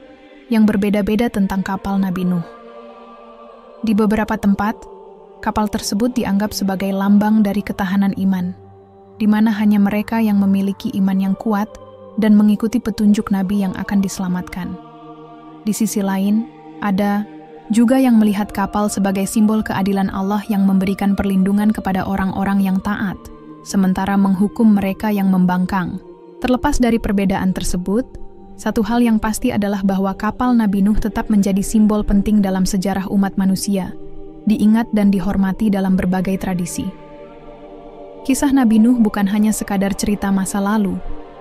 S1: yang berbeda-beda tentang kapal Nabi Nuh. Di beberapa tempat, kapal tersebut dianggap sebagai lambang dari ketahanan iman, di mana hanya mereka yang memiliki iman yang kuat dan mengikuti petunjuk Nabi yang akan diselamatkan. Di sisi lain, ada juga yang melihat kapal sebagai simbol keadilan Allah yang memberikan perlindungan kepada orang-orang yang taat, sementara menghukum mereka yang membangkang. Terlepas dari perbedaan tersebut, satu hal yang pasti adalah bahwa kapal Nabi Nuh tetap menjadi simbol penting dalam sejarah umat manusia, diingat dan dihormati dalam berbagai tradisi. Kisah Nabi Nuh bukan hanya sekadar cerita masa lalu,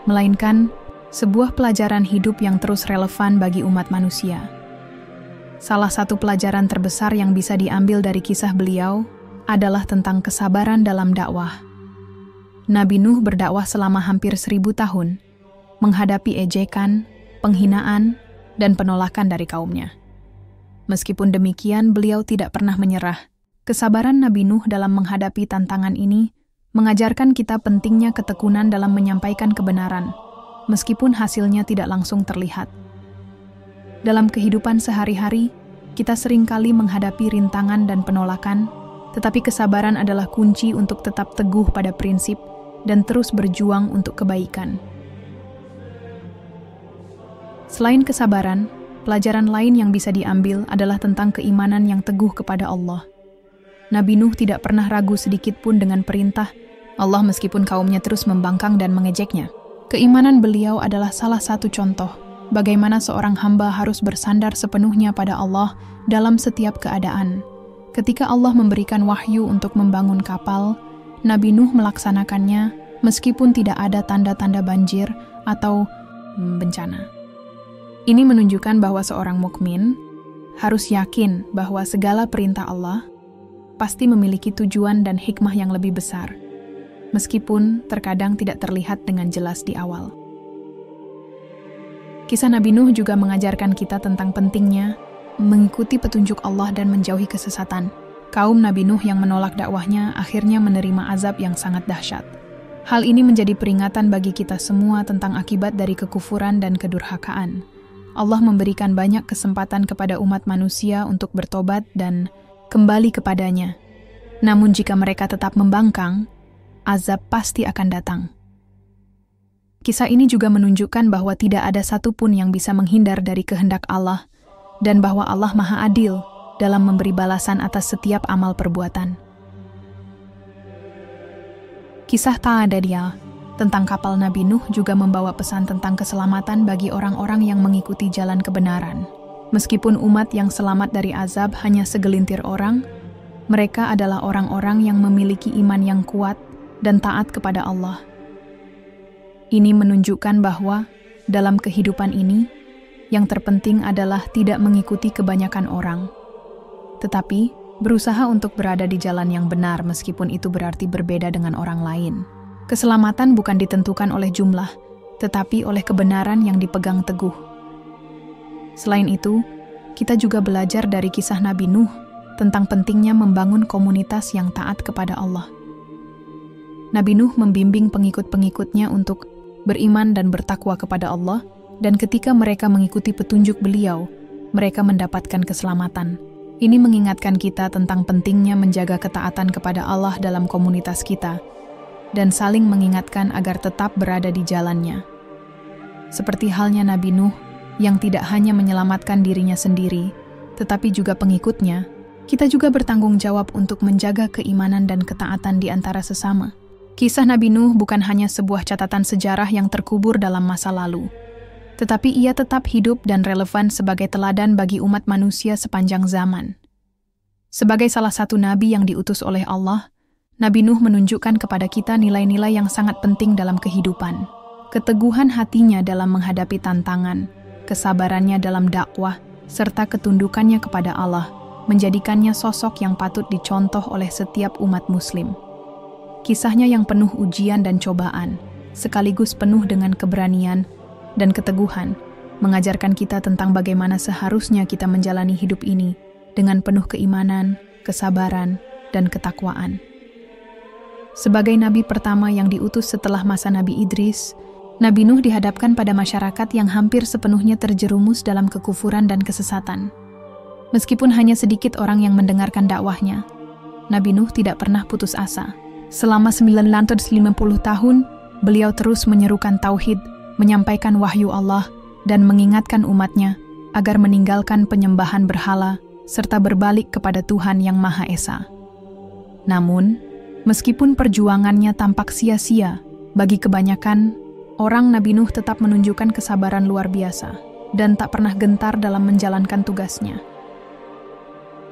S1: melainkan sebuah pelajaran hidup yang terus relevan bagi umat manusia. Salah satu pelajaran terbesar yang bisa diambil dari kisah beliau adalah tentang kesabaran dalam dakwah. Nabi Nuh berdakwah selama hampir 1000 tahun, menghadapi ejekan, penghinaan, dan penolakan dari kaumnya. Meskipun demikian, beliau tidak pernah menyerah. Kesabaran Nabi Nuh dalam menghadapi tantangan ini mengajarkan kita pentingnya ketekunan dalam menyampaikan kebenaran, meskipun hasilnya tidak langsung terlihat. Dalam kehidupan sehari-hari, kita seringkali menghadapi rintangan dan penolakan, tetapi kesabaran adalah kunci untuk tetap teguh pada prinsip dan terus berjuang untuk kebaikan. Selain kesabaran, pelajaran lain yang bisa diambil adalah tentang keimanan yang teguh kepada Allah. Nabi Nuh tidak pernah ragu sedikit pun dengan perintah Allah meskipun kaumnya terus membangkang dan mengejeknya. Keimanan beliau adalah salah satu contoh bagaimana seorang hamba harus bersandar sepenuhnya pada Allah dalam setiap keadaan. Ketika Allah memberikan wahyu untuk membangun kapal, Nabi Nuh melaksanakannya meskipun tidak ada tanda-tanda banjir atau bencana. Ini menunjukkan bahwa seorang mukmin harus yakin bahwa segala perintah Allah pasti memiliki tujuan dan hikmah yang lebih besar, meskipun terkadang tidak terlihat dengan jelas di awal. Kisah Nabi Nuh juga mengajarkan kita tentang pentingnya mengikuti petunjuk Allah dan menjauhi kesesatan. Kaum Nabi Nuh yang menolak dakwahnya akhirnya menerima azab yang sangat dahsyat. Hal ini menjadi peringatan bagi kita semua tentang akibat dari kekufuran dan kedurhakaan. Allah memberikan banyak kesempatan kepada umat manusia untuk bertobat dan kembali kepadanya. Namun jika mereka tetap membangkang, azab pasti akan datang. Kisah ini juga menunjukkan bahwa tidak ada satupun yang bisa menghindar dari kehendak Allah, dan bahwa Allah Maha Adil dalam memberi balasan atas setiap amal perbuatan. Kisah Ta'adadiyah tentang kapal Nabi Nuh juga membawa pesan tentang keselamatan bagi orang-orang yang mengikuti jalan kebenaran. Meskipun umat yang selamat dari azab hanya segelintir orang, mereka adalah orang-orang yang memiliki iman yang kuat dan taat kepada Allah. Ini menunjukkan bahwa dalam kehidupan ini, yang terpenting adalah tidak mengikuti kebanyakan orang, tetapi berusaha untuk berada di jalan yang benar meskipun itu berarti berbeda dengan orang lain. Keselamatan bukan ditentukan oleh jumlah, tetapi oleh kebenaran yang dipegang teguh. Selain itu, kita juga belajar dari kisah Nabi Nuh tentang pentingnya membangun komunitas yang taat kepada Allah. Nabi Nuh membimbing pengikut-pengikutnya untuk beriman dan bertakwa kepada Allah, dan ketika mereka mengikuti petunjuk beliau, mereka mendapatkan keselamatan. Ini mengingatkan kita tentang pentingnya menjaga ketaatan kepada Allah dalam komunitas kita, dan saling mengingatkan agar tetap berada di jalannya. Seperti halnya Nabi Nuh, yang tidak hanya menyelamatkan dirinya sendiri, tetapi juga pengikutnya, kita juga bertanggung jawab untuk menjaga keimanan dan ketaatan di antara sesama. Kisah Nabi Nuh bukan hanya sebuah catatan sejarah yang terkubur dalam masa lalu, tetapi ia tetap hidup dan relevan sebagai teladan bagi umat manusia sepanjang zaman. Sebagai salah satu nabi yang diutus oleh Allah, Nabi Nuh menunjukkan kepada kita nilai-nilai yang sangat penting dalam kehidupan. Keteguhan hatinya dalam menghadapi tantangan, kesabarannya dalam dakwah, serta ketundukannya kepada Allah, menjadikannya sosok yang patut dicontoh oleh setiap umat muslim. Kisahnya yang penuh ujian dan cobaan, sekaligus penuh dengan keberanian dan keteguhan, mengajarkan kita tentang bagaimana seharusnya kita menjalani hidup ini dengan penuh keimanan, kesabaran, dan ketakwaan. Sebagai nabi pertama yang diutus setelah masa Nabi Idris, Nabi Nuh dihadapkan pada masyarakat yang hampir sepenuhnya terjerumus dalam kekufuran dan kesesatan. Meskipun hanya sedikit orang yang mendengarkan dakwahnya, Nabi Nuh tidak pernah putus asa. Selama 950 tahun, beliau terus menyerukan tauhid, menyampaikan wahyu Allah, dan mengingatkan umatnya agar meninggalkan penyembahan berhala serta berbalik kepada Tuhan yang Maha Esa. Namun, meskipun perjuangannya tampak sia-sia, bagi kebanyakan orang Nabi Nuh tetap menunjukkan kesabaran luar biasa dan tak pernah gentar dalam menjalankan tugasnya.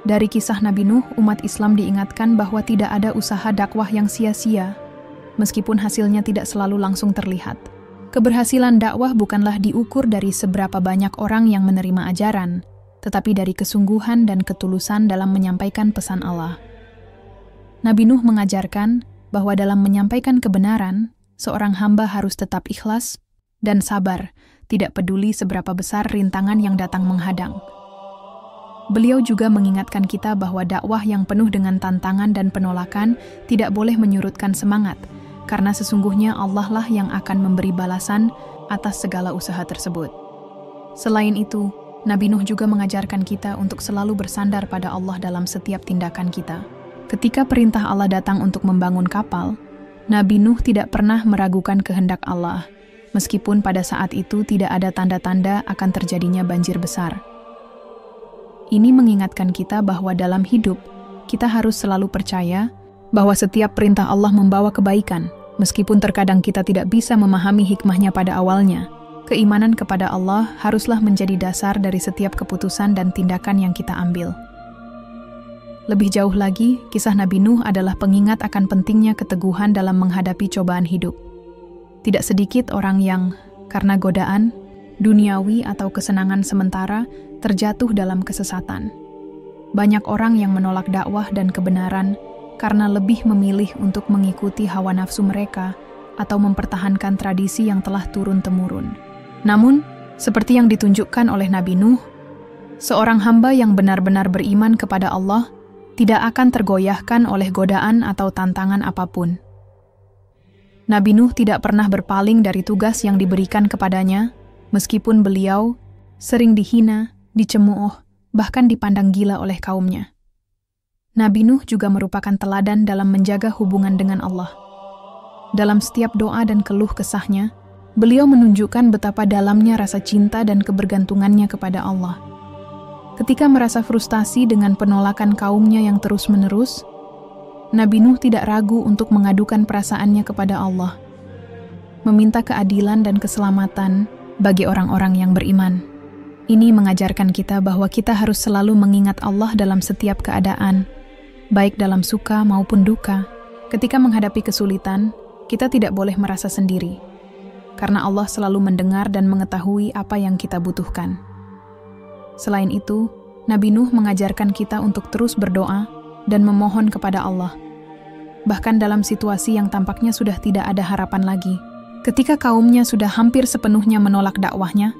S1: Dari kisah Nabi Nuh, umat Islam diingatkan bahwa tidak ada usaha dakwah yang sia-sia, meskipun hasilnya tidak selalu langsung terlihat. Keberhasilan dakwah bukanlah diukur dari seberapa banyak orang yang menerima ajaran, tetapi dari kesungguhan dan ketulusan dalam menyampaikan pesan Allah. Nabi Nuh mengajarkan bahwa dalam menyampaikan kebenaran, seorang hamba harus tetap ikhlas dan sabar, tidak peduli seberapa besar rintangan yang datang menghadang. Beliau juga mengingatkan kita bahwa dakwah yang penuh dengan tantangan dan penolakan tidak boleh menyurutkan semangat, karena sesungguhnya Allah lah yang akan memberi balasan atas segala usaha tersebut. Selain itu, Nabi Nuh juga mengajarkan kita untuk selalu bersandar pada Allah dalam setiap tindakan kita. Ketika perintah Allah datang untuk membangun kapal, Nabi Nuh tidak pernah meragukan kehendak Allah, meskipun pada saat itu tidak ada tanda-tanda akan terjadinya banjir besar. Ini mengingatkan kita bahwa dalam hidup, kita harus selalu percaya bahwa setiap perintah Allah membawa kebaikan, meskipun terkadang kita tidak bisa memahami hikmahnya pada awalnya. Keimanan kepada Allah haruslah menjadi dasar dari setiap keputusan dan tindakan yang kita ambil. Lebih jauh lagi, kisah Nabi Nuh adalah pengingat akan pentingnya keteguhan dalam menghadapi cobaan hidup. Tidak sedikit orang yang, karena godaan, duniawi atau kesenangan sementara, terjatuh dalam kesesatan. Banyak orang yang menolak dakwah dan kebenaran karena lebih memilih untuk mengikuti hawa nafsu mereka atau mempertahankan tradisi yang telah turun-temurun. Namun, seperti yang ditunjukkan oleh Nabi Nuh, seorang hamba yang benar-benar beriman kepada Allah tidak akan tergoyahkan oleh godaan atau tantangan apapun. Nabi Nuh tidak pernah berpaling dari tugas yang diberikan kepadanya, meskipun beliau sering dihina, dicemooh, bahkan dipandang gila oleh kaumnya. Nabi Nuh juga merupakan teladan dalam menjaga hubungan dengan Allah. Dalam setiap doa dan keluh kesahnya, beliau menunjukkan betapa dalamnya rasa cinta dan kebergantungannya kepada Allah. Ketika merasa frustasi dengan penolakan kaumnya yang terus-menerus, Nabi Nuh tidak ragu untuk mengadukan perasaannya kepada Allah, meminta keadilan dan keselamatan bagi orang-orang yang beriman. Ini mengajarkan kita bahwa kita harus selalu mengingat Allah dalam setiap keadaan, baik dalam suka maupun duka. Ketika menghadapi kesulitan, kita tidak boleh merasa sendiri, karena Allah selalu mendengar dan mengetahui apa yang kita butuhkan. Selain itu, Nabi Nuh mengajarkan kita untuk terus berdoa dan memohon kepada Allah. Bahkan dalam situasi yang tampaknya sudah tidak ada harapan lagi, ketika kaumnya sudah hampir sepenuhnya menolak dakwahnya,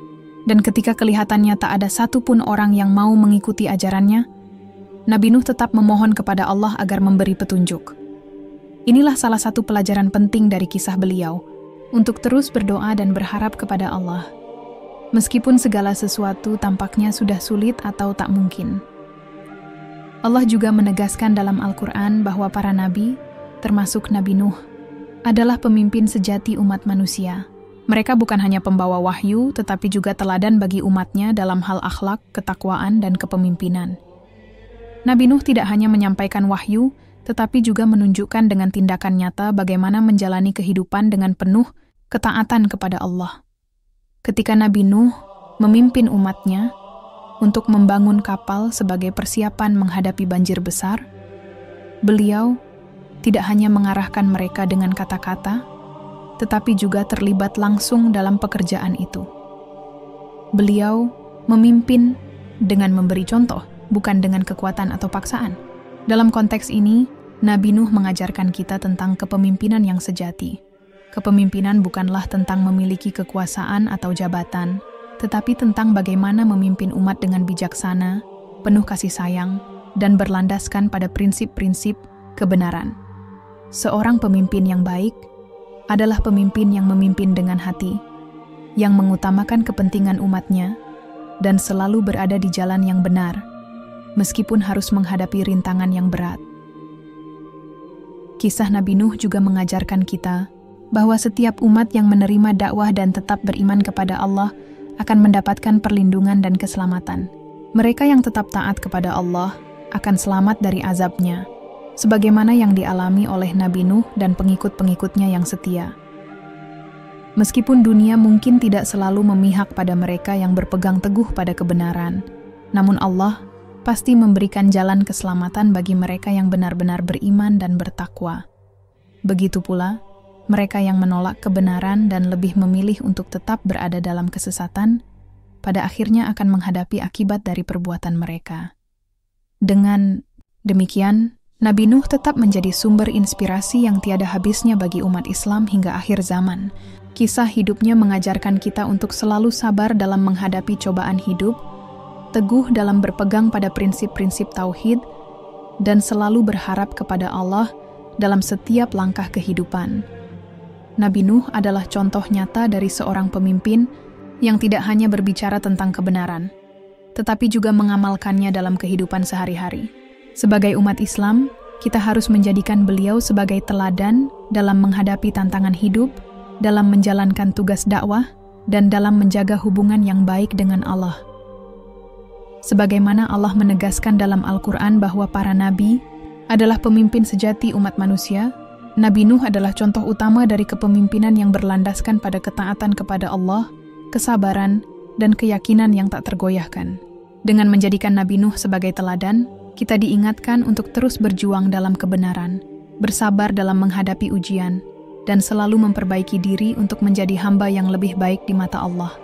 S1: dan ketika kelihatannya tak ada satupun orang yang mau mengikuti ajarannya, Nabi Nuh tetap memohon kepada Allah agar memberi petunjuk. Inilah salah satu pelajaran penting dari kisah beliau, untuk terus berdoa dan berharap kepada Allah, meskipun segala sesuatu tampaknya sudah sulit atau tak mungkin. Allah juga menegaskan dalam Al-Quran bahwa para nabi, termasuk Nabi Nuh, adalah pemimpin sejati umat manusia. Mereka bukan hanya pembawa wahyu, tetapi juga teladan bagi umatnya dalam hal akhlak, ketakwaan, dan kepemimpinan. Nabi Nuh tidak hanya menyampaikan wahyu, tetapi juga menunjukkan dengan tindakan nyata bagaimana menjalani kehidupan dengan penuh ketaatan kepada Allah. Ketika Nabi Nuh memimpin umatnya untuk membangun kapal sebagai persiapan menghadapi banjir besar, beliau tidak hanya mengarahkan mereka dengan kata-kata, tetapi juga terlibat langsung dalam pekerjaan itu. Beliau memimpin dengan memberi contoh, bukan dengan kekuatan atau paksaan. Dalam konteks ini, Nabi Nuh mengajarkan kita tentang kepemimpinan yang sejati. Kepemimpinan bukanlah tentang memiliki kekuasaan atau jabatan, tetapi tentang bagaimana memimpin umat dengan bijaksana, penuh kasih sayang, dan berlandaskan pada prinsip-prinsip kebenaran. Seorang pemimpin yang baik adalah pemimpin yang memimpin dengan hati, yang mengutamakan kepentingan umatnya, dan selalu berada di jalan yang benar, meskipun harus menghadapi rintangan yang berat. Kisah Nabi Nuh juga mengajarkan kita bahwa setiap umat yang menerima dakwah dan tetap beriman kepada Allah akan mendapatkan perlindungan dan keselamatan. Mereka yang tetap taat kepada Allah akan selamat dari azabnya, sebagaimana yang dialami oleh Nabi Nuh dan pengikut-pengikutnya yang setia. Meskipun dunia mungkin tidak selalu memihak pada mereka yang berpegang teguh pada kebenaran, namun Allah pasti memberikan jalan keselamatan bagi mereka yang benar-benar beriman dan bertakwa. Begitu pula, mereka yang menolak kebenaran dan lebih memilih untuk tetap berada dalam kesesatan, pada akhirnya akan menghadapi akibat dari perbuatan mereka. Dengan demikian, Nabi Nuh tetap menjadi sumber inspirasi yang tiada habisnya bagi umat Islam hingga akhir zaman. Kisah hidupnya mengajarkan kita untuk selalu sabar dalam menghadapi cobaan hidup, teguh dalam berpegang pada prinsip-prinsip tauhid, dan selalu berharap kepada Allah dalam setiap langkah kehidupan. Nabi Nuh adalah contoh nyata dari seorang pemimpin yang tidak hanya berbicara tentang kebenaran, tetapi juga mengamalkannya dalam kehidupan sehari-hari. Sebagai umat Islam, kita harus menjadikan beliau sebagai teladan dalam menghadapi tantangan hidup, dalam menjalankan tugas dakwah, dan dalam menjaga hubungan yang baik dengan Allah. Sebagaimana Allah menegaskan dalam Al-Quran bahwa para nabi adalah pemimpin sejati umat manusia, Nabi Nuh adalah contoh utama dari kepemimpinan yang berlandaskan pada ketaatan kepada Allah, kesabaran, dan keyakinan yang tak tergoyahkan. Dengan menjadikan Nabi Nuh sebagai teladan, kita diingatkan untuk terus berjuang dalam kebenaran, bersabar dalam menghadapi ujian, dan selalu memperbaiki diri untuk menjadi hamba yang lebih baik di mata Allah.